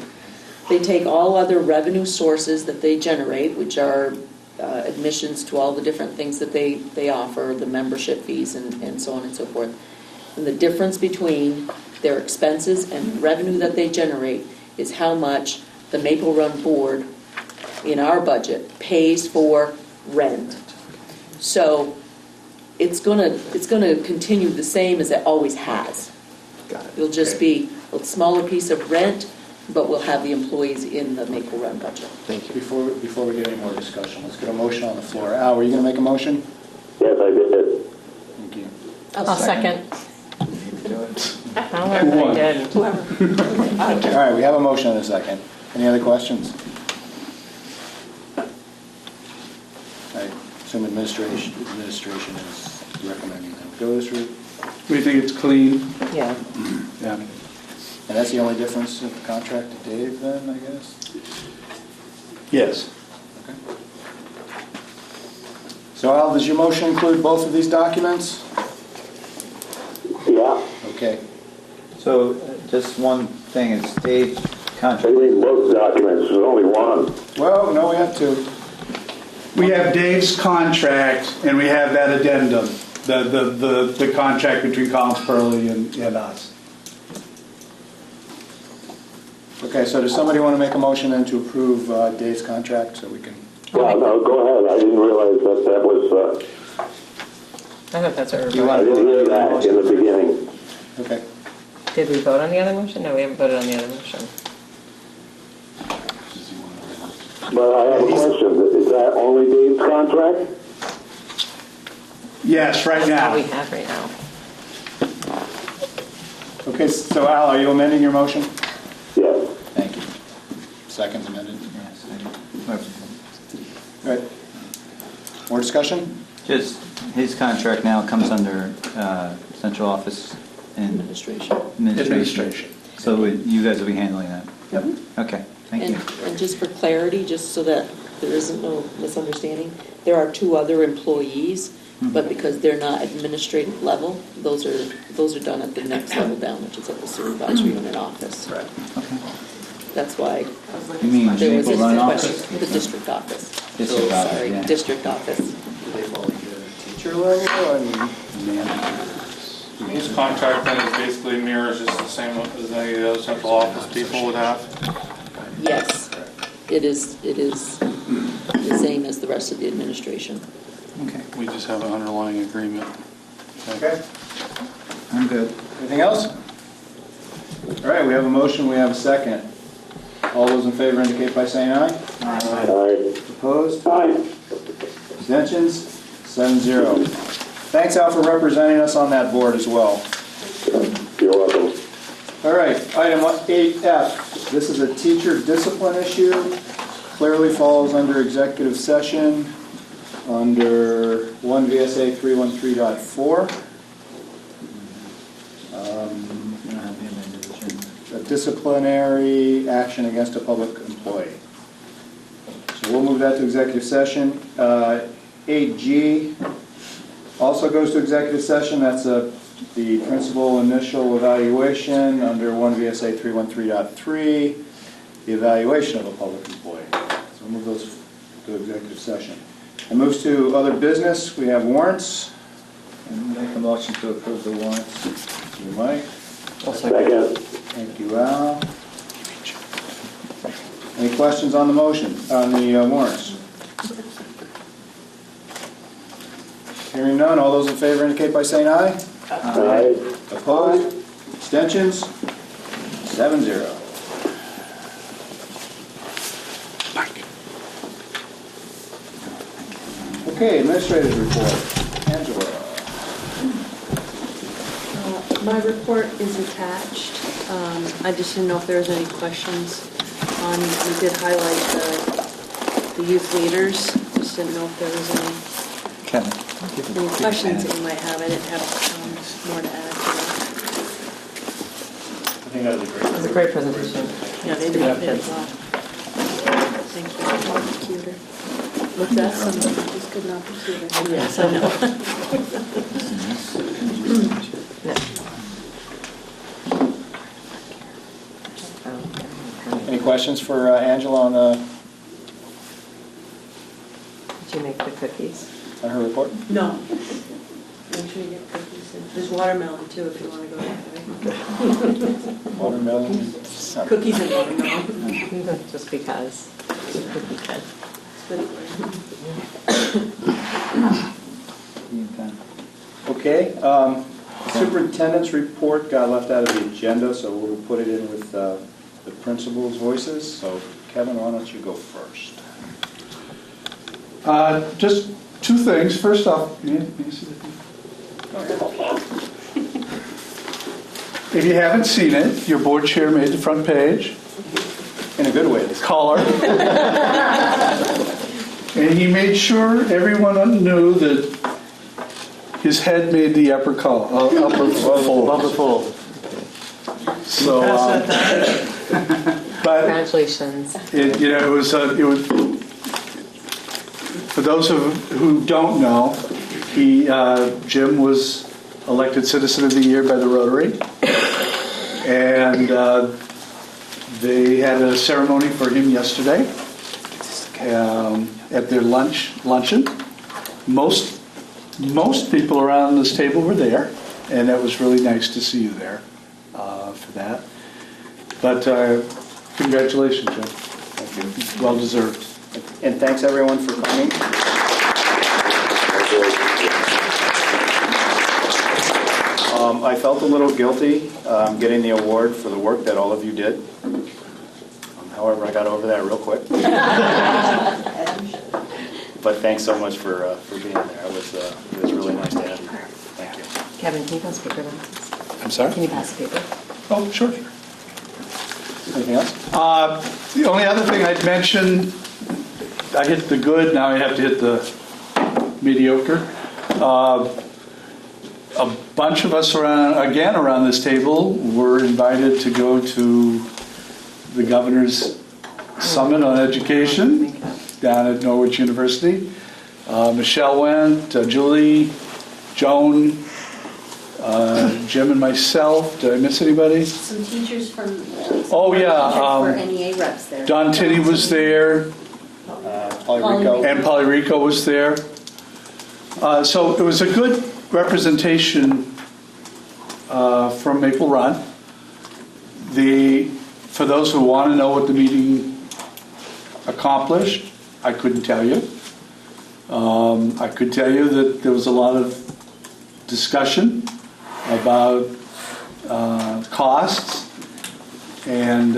Speaker 20: They take all other revenue sources that they generate, which are admissions to all the different things that they offer, the membership fees and so on and so forth. And the difference between their expenses and revenue that they generate is how much the Maple Run board in our budget pays for rent. So it's gonna continue the same as it always has.
Speaker 3: Got it.
Speaker 20: It'll just be a smaller piece of rent, but we'll have the employees in the Maple Run budget.
Speaker 3: Thank you.
Speaker 1: Before we get any more discussion, let's get a motion on the floor. Al, were you going to make a motion?
Speaker 5: Yes, I did.
Speaker 1: Thank you.
Speaker 17: I'll second.
Speaker 1: Who won?
Speaker 17: Whoever.
Speaker 1: All right, we have a motion and a second. Any other questions? I assume administration is recommending that we go this route.
Speaker 15: We think it's clean.
Speaker 20: Yeah.
Speaker 15: Yeah.
Speaker 1: And that's the only difference with the contract to Dave then, I guess?
Speaker 15: Yes.
Speaker 1: Okay. So Al, does your motion include both of these documents?
Speaker 5: Yeah.
Speaker 1: Okay.
Speaker 12: So just one thing, it's Dave's contract.
Speaker 5: I mean, both documents, there's only one.
Speaker 1: Well, no, we have two.
Speaker 15: We have Dave's contract, and we have that addendum, the contract between Collins Pearly and us.
Speaker 1: Okay, so does somebody want to make a motion then to approve Dave's contract so we can...
Speaker 5: Yeah, no, go ahead. I didn't realize that was...
Speaker 17: I thought that's what we
Speaker 5: I didn't hear that in the beginning.
Speaker 1: Okay.
Speaker 17: Did we vote on the other motion? No, we haven't voted on the other motion.
Speaker 5: But I have a question. Is that only Dave's contract?
Speaker 15: Yes, right now.
Speaker 17: All we have right now.
Speaker 1: Okay, so Al, are you amending your motion?
Speaker 5: Yes.
Speaker 1: Thank you. Second amended?
Speaker 12: Yes.
Speaker 1: All right. More discussion?
Speaker 12: Just, his contract now comes under central office and
Speaker 20: Administration.
Speaker 12: administration. So you guys will be handling that?
Speaker 1: Yep.
Speaker 12: Okay, thank you.
Speaker 20: And just for clarity, just so that there isn't no misunderstanding, there are 2 other employees, but because they're not administrative level, those are done at the next level down, which is at the supervisory unit office.
Speaker 1: Right.
Speaker 12: Okay.
Speaker 20: That's why
Speaker 12: You mean
Speaker 20: there was a
Speaker 12: Maple Run
Speaker 20: question,
Speaker 12: office?
Speaker 20: the district office.
Speaker 12: District office,
Speaker 20: Sorry,
Speaker 12: yeah.
Speaker 20: district office.
Speaker 1: Do they fall into teacher level? I mean,
Speaker 18: His contract then is basically mirrors just the same as any of the other central office people would have.
Speaker 20: Yes, it is the same as the rest of the administration.
Speaker 12: Okay.
Speaker 18: We just have an underlying agreement.
Speaker 1: Okay.
Speaker 12: I'm good.
Speaker 1: Anything else? All right, we have a motion, we have a second. All those in favor indicate by saying aye.
Speaker 5: Aye.
Speaker 1: Opposed?
Speaker 5: Aye.
Speaker 1: Abstentions? 7-0. Thanks, Al, for representing us on that board as well.
Speaker 5: You're welcome.
Speaker 1: All right, item 8F. This is a teacher discipline issue. Clearly falls under executive session under 1 VSA 313.4. A disciplinary action against a public employee. So we'll move that to executive session. 8G also goes to executive session. That's the principal initial evaluation under 1 VSA 313.3, the evaluation of a public employee. So we'll move those to executive session. It moves to other business. We have warrants.
Speaker 12: And make a motion to approve the warrants.
Speaker 1: You, Mike.
Speaker 5: Second.
Speaker 1: Thank you, Al. Any questions on the motion, on the warrants? Hearing none, all those in favor indicate by saying aye.
Speaker 5: Aye.
Speaker 1: Opposed? Abstentions? 7-0. Okay, administrative report. Angela.
Speaker 19: My report is attached. I just didn't know if there was any questions on, we did highlight the youth leaders. Just didn't know if there was
Speaker 12: Kevin.
Speaker 19: any questions that you might have. I didn't have more to add to that.
Speaker 1: I think that was a great.
Speaker 17: It was a great presentation.
Speaker 19: Yeah, they did a good job. Thank you. Computer. What's that? Some just could not computer. Yes, I know.
Speaker 1: Any questions for Angela on
Speaker 17: Did you make the cookies?
Speaker 1: her report?
Speaker 10: No. Make sure you get cookies. There's watermelon too if you want to go that way.
Speaker 1: Watermelon?
Speaker 10: Cookies and watermelon.
Speaker 17: Just because. Cookie cut.
Speaker 10: It's good for you.
Speaker 1: Okay, superintendent's report got left out of the agenda, so we'll put it in with the principal's voices. So Kevin, why don't you go first?
Speaker 15: Just two things. First off, may you see the thing? If you haven't seen it, your board chair made the front page.
Speaker 1: In a good way.
Speaker 15: Color. And he made sure everyone knew that his head made the upper fold.
Speaker 3: Upper fold.
Speaker 15: So, but
Speaker 17: Congratulations.
Speaker 15: it was for those who don't know, Jim was elected Citizen of the Year by the Rotary, and they had a ceremony for him yesterday at their luncheon. Most people around this table were there, and it was really nice to see you there for that. But congratulations, Jim. Thank you. Well deserved.
Speaker 1: And thanks everyone for coming. I felt a little guilty getting the award for the work that all of you did. However, I got over that real quick. But thanks so much for being there. It was really nice to have you there. Thank you.
Speaker 17: Kevin, can you pass paper then?
Speaker 15: I'm sorry?
Speaker 17: Can you pass the paper?
Speaker 15: Oh, sure.
Speaker 1: Anything else?
Speaker 15: The only other thing I'd mention, I hit the good, now I have to hit the mediocre. a bunch of us around this table were invited to go to the governor's summit on education down at Norwich University. Michelle went, Julie, Joan, Jim and myself. Did I miss anybody?
Speaker 19: Some teachers from,
Speaker 15: Oh, yeah.
Speaker 19: for NEA reps there.
Speaker 15: Don Tinney was there. And Polly Rico was there. So it was a good representation from Maple Run. For those who want to know what the meeting accomplished, I couldn't tell you. I could tell you that there was a lot of discussion about costs and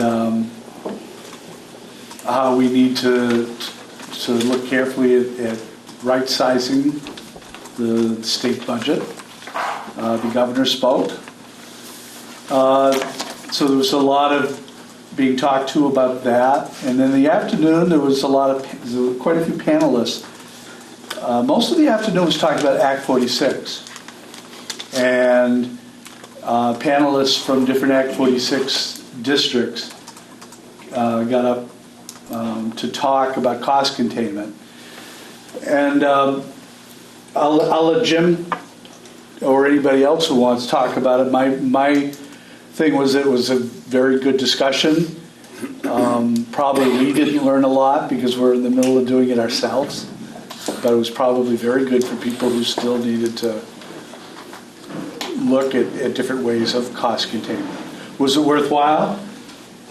Speaker 15: how we need to look carefully at right-sizing the state budget. The governor spoke. So there was a lot of being talked to about that. And in the afternoon, there was quite a few panelists. Most of the afternoon was talking about Act 46. And panelists from different Act 46 districts got up to talk about cost containment. And I'll let Jim or anybody else who wants to talk about it. My thing was it was a very good discussion. Probably we didn't learn a lot because we're in the middle of doing it ourselves. But it was probably very good for people who still needed to look at different ways of cost containment. Was it worthwhile?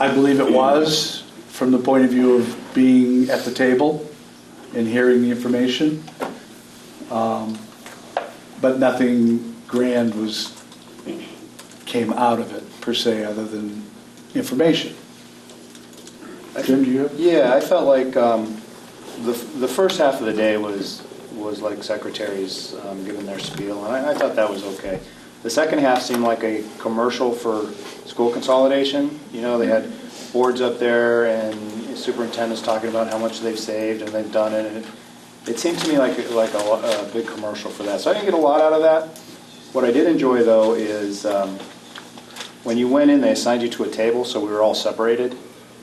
Speaker 15: I believe it was, from the point of view of being at the table and hearing the information. But nothing grand came out of it, per se, other than information. Jim, do you have?
Speaker 1: Yeah, I felt like the first half of the day was like secretaries giving their spiel, and I thought that was okay. The second half seemed like a commercial for school consolidation. You know, they had boards up there and superintendents talking about how much they've saved and they've done it, and it seemed to me like a big commercial for that. So I didn't get a lot out of that. What I did enjoy, though, is when you went in, they assigned you to a table, so we were all separated.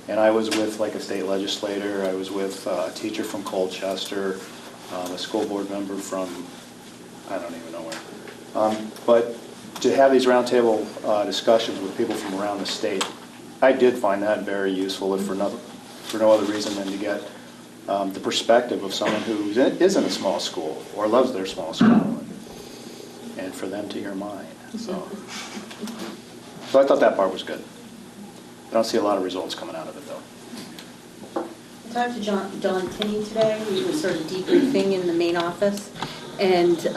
Speaker 1: And I was with like a state legislator, I was with a teacher from Colchester, a school board member from, I don't even know where. But to have these roundtable discussions with people from around the state, I did find that very useful, if for no other reason than to get the perspective of someone who is in a small school or loves their small school, and for them to hear mine. So I thought that part was good. I don't see a lot of results coming out of it, though.
Speaker 19: I talked to Don Tinney today. We were sort of debriefing in the main office, and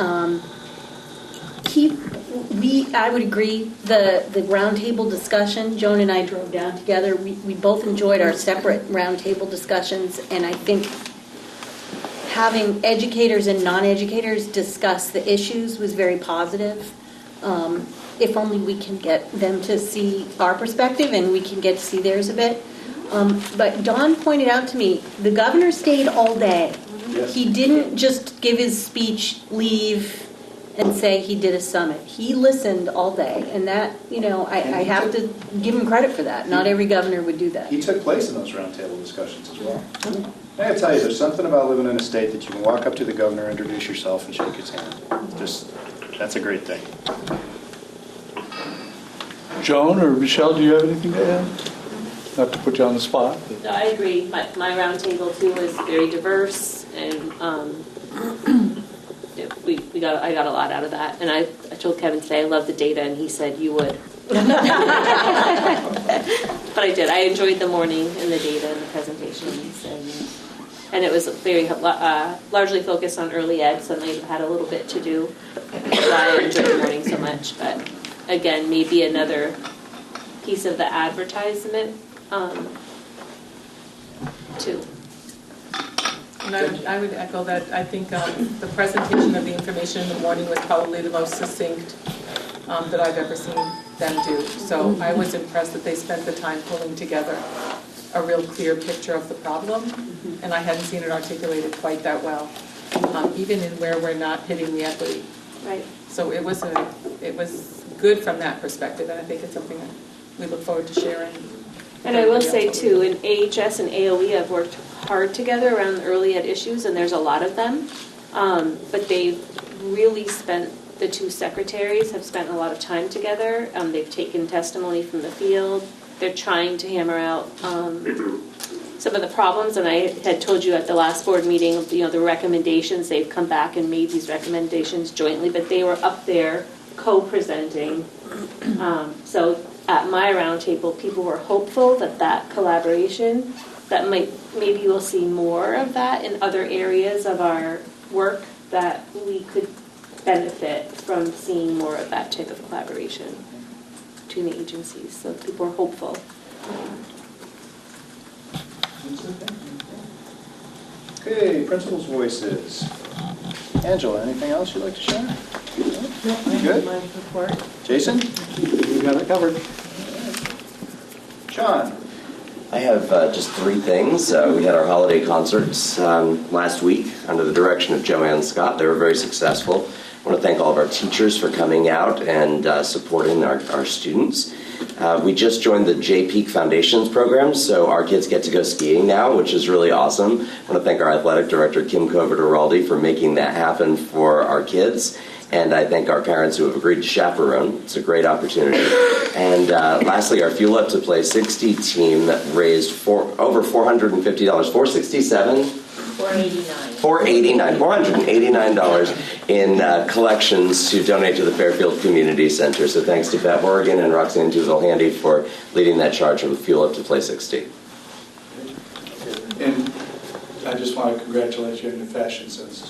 Speaker 19: I would agree, the roundtable discussion, Joan and I drove down together. We both enjoyed our separate roundtable discussions, and I think having educators and non-educators discuss the issues was very positive. If only we can get them to see our perspective and we can get to see theirs a bit. But Don pointed out to me, the governor stayed all day.
Speaker 1: Yes.
Speaker 19: He didn't just give his speech, leave, and say he did a summit. He listened all day. And that, I have to give him credit for that. Not every governor would do that.
Speaker 1: He took place in those roundtable discussions as well. I gotta tell you, there's something about living in a state that you can walk up to the governor, introduce yourself, and shake his hand. That's a great thing.
Speaker 15: Joan or Michelle, do you have anything to add? Not to put you on the spot.
Speaker 8: No, I agree. My roundtable too was very diverse, and I got a lot out of that. And I told Kevin today I love the data, and he said you would. But I did. I enjoyed the morning and the data and the presentations, and it was very largely focused on early ed. So they had a little bit to do. That's why I enjoyed the morning so much, but. Again, maybe another piece of the advertisement, too.
Speaker 7: And I would echo that. I think the presentation of the information in the morning was probably the most succinct that I've ever seen them do. So I was impressed that they spent the time pulling together a real clear picture of the problem, and I hadn't seen it articulated quite that well, even in where we're not hitting the equity
Speaker 2: Right.
Speaker 7: So it was good from that perspective, and I think it's something that we look forward to sharing.
Speaker 2: And I will say too, in AHS and AOE have worked hard together around early ed issues, and there's a lot of them. But they've really the two secretaries have spent a lot of time together. They've taken testimony from the field. They're trying to hammer out some of the problems, and I had told you at the last board meeting, the recommendations. They've come back and made these recommendations jointly, but they were up there co-presenting. So at my roundtable, people were hopeful that collaboration, that maybe we'll see more of that in other areas of our work, that we could benefit from seeing more of that type of collaboration between the agencies. So people are hopeful.
Speaker 1: Okay, principals' voices. Angela, anything else you'd like to share? No, good.
Speaker 17: My report.
Speaker 1: Jason?
Speaker 3: You got it covered.
Speaker 1: Sean?
Speaker 16: I have just 3 things. We had our holiday concerts last week under the direction of Joanne Scott. They were very successful. I want to thank all of our teachers for coming out and supporting our students. We just joined the J Peak Foundations program, so our kids get to go skiing now, which is really awesome. I want to thank our athletic director, Kim Cover-Duraldi, for making that happen for our kids. And I thank our parents who have agreed to chaperone. It's a great opportunity. And lastly, our Fuel Up to Play 60 team raised over $450, $467? $489 in collections to donate to the Fairfield Community Center. So thanks to Beth Horrigan and Roxanne Duval-Handy for leading that charge with Fuel Up to Play 60.
Speaker 14: And I just want to congratulate you on your fashion sense.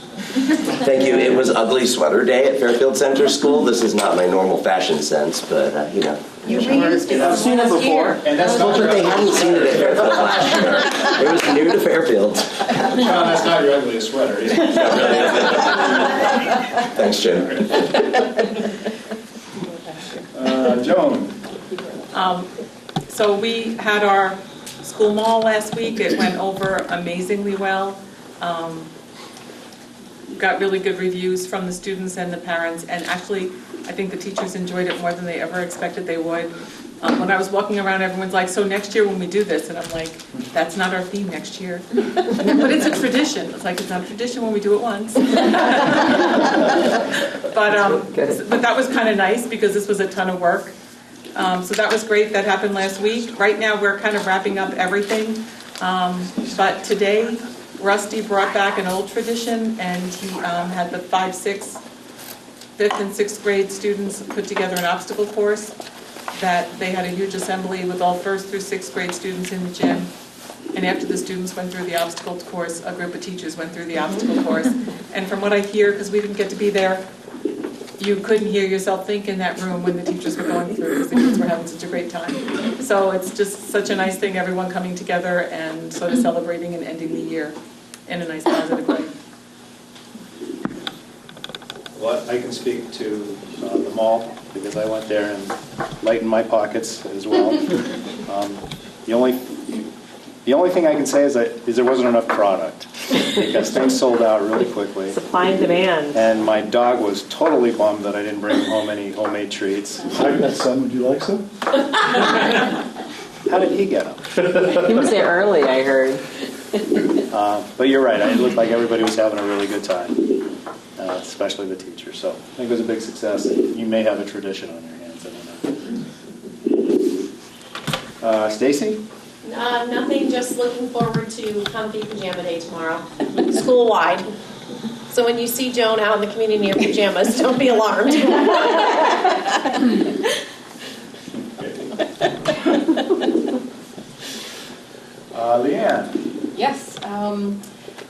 Speaker 16: Thank you. It was Ugly Sweater Day at Fairfield Center School. This is not my normal fashion sense, but you know.
Speaker 1: You reused it. I've seen it before, and that's not
Speaker 16: but they hadn't seen it at Fairfield last year. It was new to Fairfield.
Speaker 1: Sean, that's not your ugliest sweater, is it?
Speaker 16: Thanks, Jim.
Speaker 1: Joan?
Speaker 7: So we had our school mall last week. It went over amazingly well. Got really good reviews from the students and the parents, and actually I think the teachers enjoyed it more than they ever expected they would. When I was walking around, everyone's like, so next year when we do this, and I'm like, that's not our theme next year. But it's a tradition. It's like, it's not a tradition when we do it once. But that was kind of nice because this was a ton of work. So that was great. That happened last week. Right now we're kind of wrapping up everything. But today, Rusty brought back an old tradition, and he had the 5th and 6th grade students put together an obstacle course. That they had a huge assembly with all 1st through 6th grade students in the gym. And after the students went through the obstacle course, a group of teachers went through the obstacle course. And from what I hear, because we didn't get to be there, you couldn't hear yourself think in that room when the teachers were going through because the kids were having such a great time. So it's just such a nice thing, everyone coming together and sort of celebrating and ending the year in a nice positive way.
Speaker 1: Well, I can speak to the mall because I went there and lightened my pockets as well. The only thing I can say is there wasn't enough product because things sold out really quickly.
Speaker 17: Supply and demand.
Speaker 1: And my dog was totally bummed that I didn't bring home any homemade treats.
Speaker 15: I've got some. Would you like some?
Speaker 1: How did he get them?
Speaker 17: He was there early, I heard.
Speaker 1: But you're right. It looked like everybody was having a really good time, especially the teachers. So I think it was a big success. You may have a tradition on your hands. I don't know. Stacy?
Speaker 11: Nothing, just looking forward to comfy pajama day tomorrow, school-wide. So when you see Joan out in the community in your pajamas, don't be alarmed.
Speaker 1: Leanne?
Speaker 22: Yes.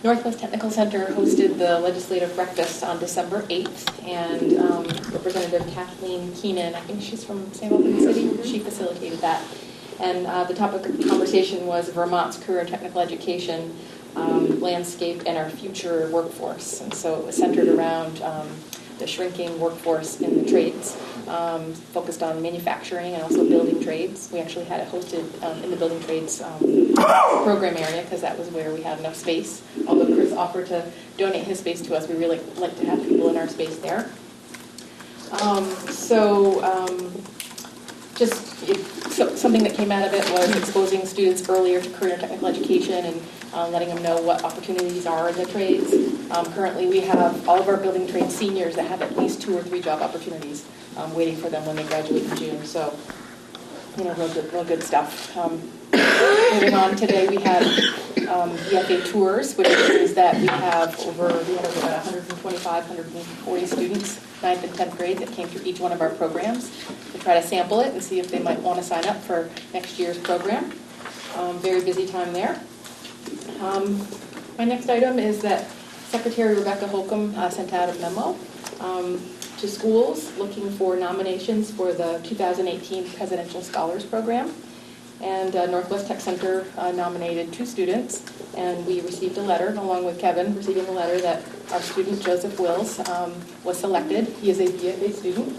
Speaker 22: Northwest Technical Center hosted the legislative breakfast on December 8th, and Representative Kathleen Keenan, I think she's from St. Albans City, she facilitated that. And the topic of the conversation was Vermont's career and technical education landscape and our future workforce. And so it was centered around the shrinking workforce in the trades, focused on manufacturing and also building trades. We actually had it hosted in the building trades program area because that was where we had enough space. Although Chris offered to donate his space to us, we really like to have people in our space there. Something that came out of it was exposing students earlier to career and technical education and letting them know what opportunities are in the trades. Currently, we have all of our building trade seniors that have at least 2 or 3 job opportunities waiting for them when they graduate in June. So, real good stuff. Moving on, today we had BFA tours, which means that we had about 125, 140 students, 9th and 10th grade, that came through each one of our programs to try to sample it and see if they might want to sign up for next year's program. Very busy time there. My next item is that Secretary Rebecca Holcomb sent out a memo to schools looking for nominations for the 2018 Presidential Scholars Program. And Northwest Tech Center nominated 2 students, and we received a letter, along with Kevin, receiving a letter that our student, Joseph Wills, was selected. He is a BFA student.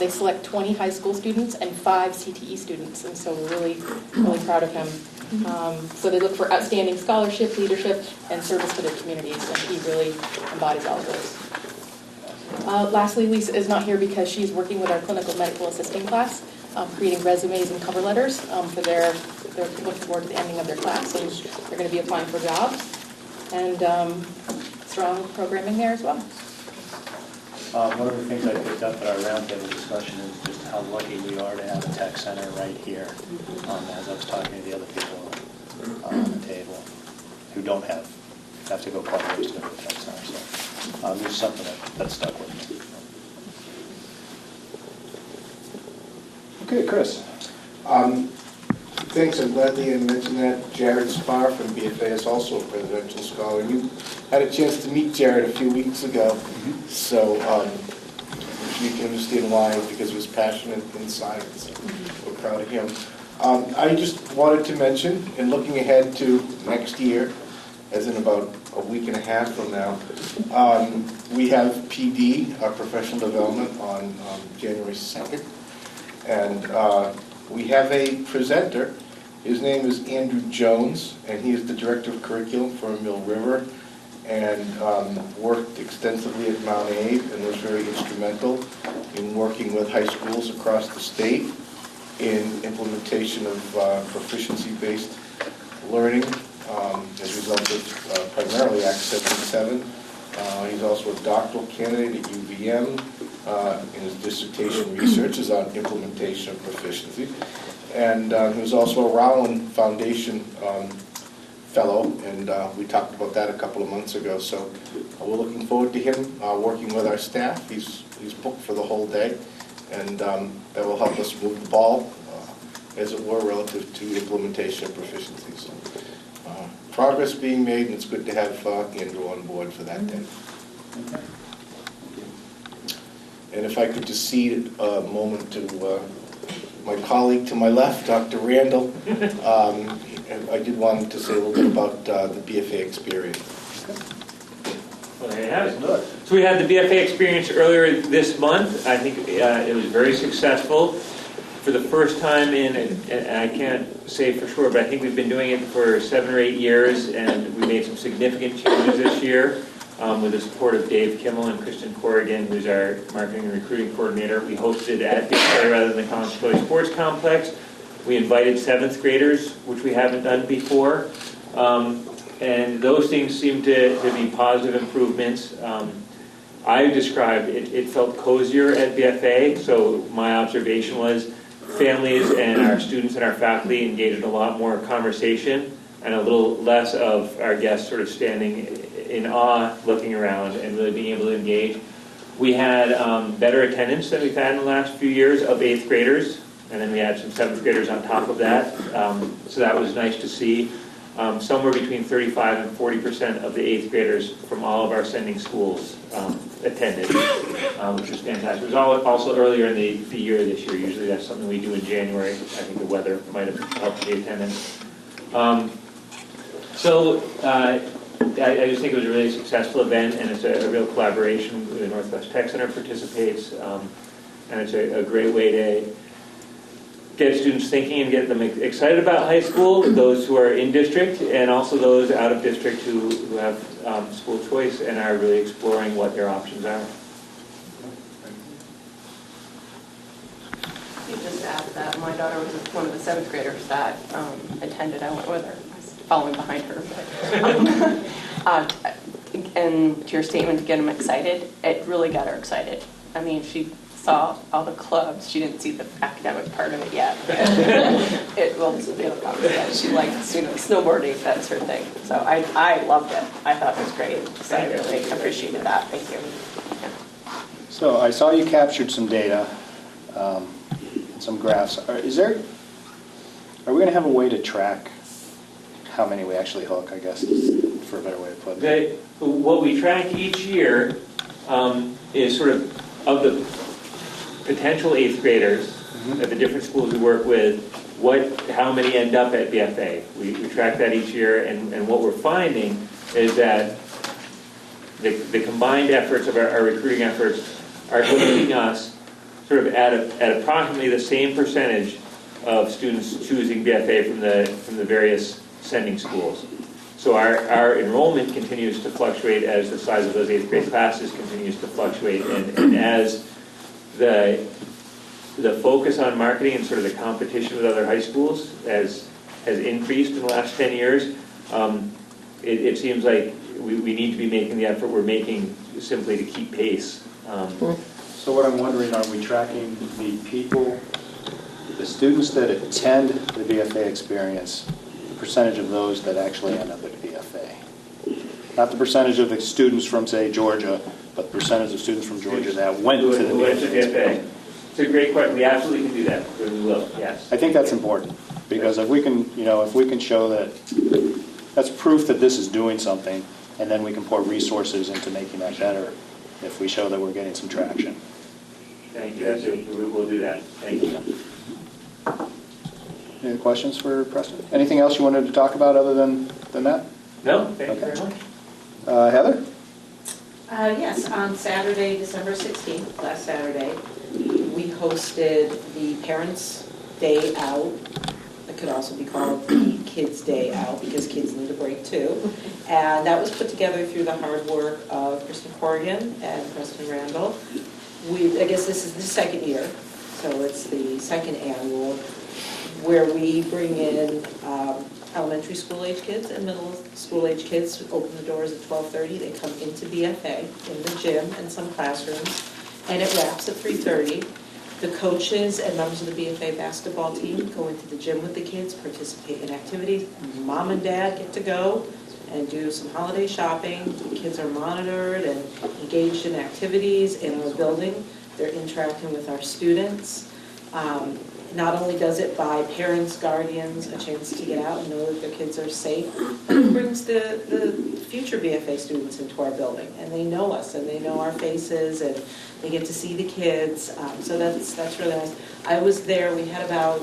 Speaker 22: They select 20 high school students and 5 CTE students, and so we're really, really proud of him. So they look for outstanding scholarship, leadership, and service to their communities, and he really embodies all of those. Lastly, Lisa is not here because she's working with our clinical medical assisting class, creating resumes and cover letters for they're looking forward to the ending of their class, and they're going to be applying for jobs, and strong programming there as well.
Speaker 6: One of the things I picked up at our roundtable discussion is just how lucky we are to have a tech center right here. As I was talking to the other people on the table who don't have to go quite a ways to go to the tech center. So there's something that stuck with me.
Speaker 1: Okay, Chris.
Speaker 14: Thanks, I'm glad Leanne mentioned that. Jared Spar from BFA is also a presidential scholar. You had a chance to meet Jared a few weeks ago, so you can understand why, because he was passionate in science. We're proud of him. I just wanted to mention, in looking ahead to next year, as in about a week and a half from now, we have PD, our professional development, on January 2nd. And we have a presenter. His name is Andrew Jones, and he is the Director of Curriculum for Mill River, and worked extensively at Mount Abe, and was very instrumental in working with high schools across the state in implementation of proficiency-based learning as a result of primarily Act 77. He's also a doctoral candidate at UVM, and his dissertation research is on implementation of proficiency. And he was also a Rowland Foundation fellow, and we talked about that a couple of months ago. So we're looking forward to him working with our staff. He's booked for the whole day, and that will help us move the ball, as it were, relative to implementation of proficiency. So progress being made, and it's good to have Andrew on board for that day. And if I could just cede a moment to my colleague to my left, Dr. Randall, I did want to say a little bit about the BFA experience.
Speaker 13: Well, there you have it. So we had the BFA experience earlier this month. I think it was very successful. For the first time and I can't say for sure, but I think we've been doing it for 7 or 8 years, and we made some significant changes this year with the support of Dave Kimmel and Kristen Corrigan, who's our marketing and recruiting coordinator. We hosted at BFA rather than the College Employee Sports Complex. We invited 7th graders, which we haven't done before, and those things seem to be positive improvements. I described it felt cozier at BFA, so my observation was families and our students and our faculty engaged in a lot more conversation and a little less of our guests sort of standing in awe, looking around and really being able to engage. We had better attendance than we've had in the last few years of 8th graders, and then we had some 7th graders on top of that, so that was nice to see. Somewhere between 35 and 40% of the 8th graders from all of our sending schools attended, which was fantastic. It was also earlier in the year this year. Usually that's something we do in January. I think the weather might have helped the attendance. I just think it was a really successful event, and it's a real collaboration. The Northwest Tech Center participates, and it's a great way to get students thinking and get them excited about high school, those who are in district and also those out of district who have school choice and are really exploring what their options are.
Speaker 22: that. My daughter was one of the 7th graders that attended. I went with her, I was following behind her. But, and to your statement to get them excited, it really got her excited. I mean, she saw all the clubs. She didn't see the academic part of it yet. Well, this is the other comment. She likes, snowboarding. That's her thing. So I loved it. I thought it was great. So I really appreciated that. Thank you.
Speaker 1: So I saw you captured some data, and some graphs. Are we going to have a way to track how many we actually hook, I guess, for a better way to put it?
Speaker 13: What we track each year is sort of the potential 8th graders at the different schools we work with, how many end up at BFA. We track that each year, and what we're finding is that the combined efforts of our recruiting efforts are leading us sort of at approximately the same percentage of students choosing BFA from the various sending schools. So our enrollment continues to fluctuate as the size of those 8th grade classes continues to fluctuate, and as the focus on marketing and sort of the competition with other high schools has increased in the last 10 years, it seems like we need to be making the effort we're making simply to keep pace.
Speaker 1: So what I'm wondering, are we tracking the students that attend the BFA experience, the percentage of those that actually end up at BFA? Not the percentage of the students from, say, Georgia, but the percentage of students from Georgia that went to the BFA.
Speaker 13: It's a great question. We absolutely can do that. We will, yes.
Speaker 1: I think that's important, because if we can show that, that's proof that this is doing something, and then we can pour resources into making that better if we show that we're getting some traction.
Speaker 13: Thank you. We will do that. Thank you.
Speaker 1: Any questions for Preston? Anything else you wanted to talk about other than that?
Speaker 13: No, thank you very much.
Speaker 1: Heather?
Speaker 4: Yes, on Saturday, December 16th, last Saturday, we hosted the Parents' Day Out. It could also be called the Kids' Day Out, because kids need a break too. And that was put together through the hard work of Kristen Corrigan and Preston Randall. I guess this is the second year, so it's the second annual, where we bring in elementary school age kids and middle school age kids. Open the doors at 12:30. They come into BFA in the gym and some classrooms, and it wraps at 3:30. The coaches and members of the BFA basketball team go into the gym with the kids, participate in activities. Mom and dad get to go and do some holiday shopping. The kids are monitored and engaged in activities in our building. They're interacting with our students. Not only does it buy parents, guardians a chance to get out and know that their kids are safe, but it brings the future BFA students into our building, and they know us and they know our faces, and they get to see the kids. So that's really nice. I was there. We had about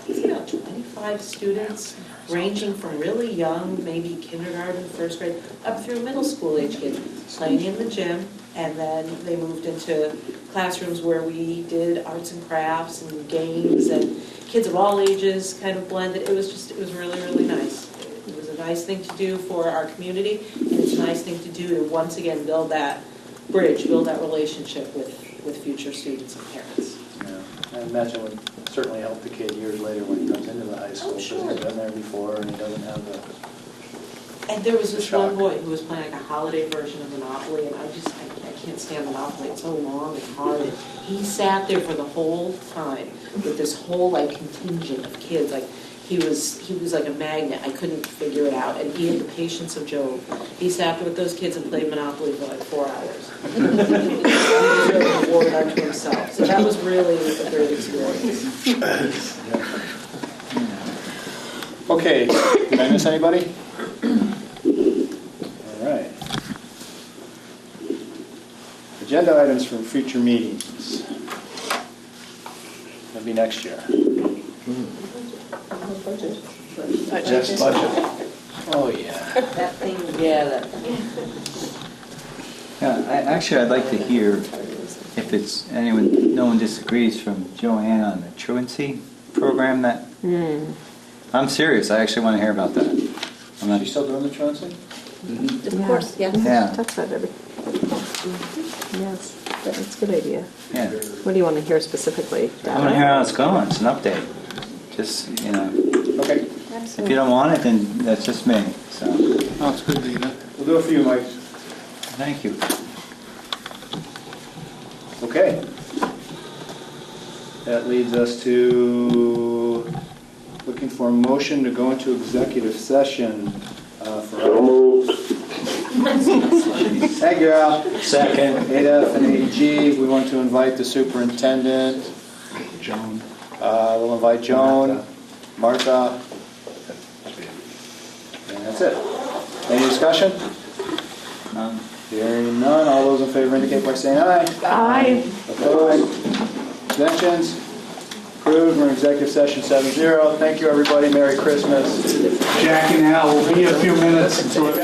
Speaker 4: 25 students, ranging from really young, maybe kindergarten, first grade, up through middle school age kids, playing in the gym. And then they moved into classrooms where we did arts and crafts and games, and kids of all ages kind of blended. It was really, really nice. It was a nice thing to do for our community, and it's a nice thing to do to once again build that bridge, build that relationship with future students and parents.
Speaker 1: Yeah, I imagine it would certainly help the kid years later when he comes into the high school, because he's been there before and he doesn't have the...
Speaker 4: And there was this one boy who was playing like a holiday version of Monopoly, and I can't stand Monopoly. It's so long and hard. And he sat there for the whole time with this whole contingent of kids. Like he was like a magnet. I couldn't figure it out. And he had the patience of Job. He sat there with those kids and played Monopoly for like 4 hours. He was really bored unto himself. So that was really a great experience.
Speaker 1: Okay, did I miss anybody? All right. Agenda items for future meetings. That'll be next year. Jeff's budget. Oh, yeah.
Speaker 4: That thing,
Speaker 12: I'd like to hear if no one disagrees from Joanne on the truancy program that. I'm serious. I actually want to hear about that.
Speaker 1: Is she still doing the truancy?
Speaker 19: Of course, yes.
Speaker 12: Yeah.
Speaker 19: Talks about everything. Yes.
Speaker 17: That's a good idea.
Speaker 12: Yeah.
Speaker 17: What do you want to hear specifically?
Speaker 12: I want to hear how it's going. It's an update. Just,
Speaker 1: Okay.
Speaker 12: if you don't want it, then that's just me, so.
Speaker 18: Oh, it's good, Dina.
Speaker 1: We'll do it for you, Mike.
Speaker 12: Thank you.
Speaker 1: Okay. That leads us to looking for a motion to go into executive session for...
Speaker 5: So moved.
Speaker 1: Thank you, Al.
Speaker 12: Second.
Speaker 1: 8F and 8G, we want to invite the superintendent.
Speaker 15: Joan.
Speaker 1: We'll invite Joan, Martha, and that's it. Any discussion?
Speaker 12: None.
Speaker 1: Hearing none, all those in favor indicate by saying aye.
Speaker 2: Aye.
Speaker 1: Opposed? Abstentions? Approved, we're in executive session 7-0. Thank you, everybody. Merry Christmas.
Speaker 15: Jack and Al, we'll be a few minutes until it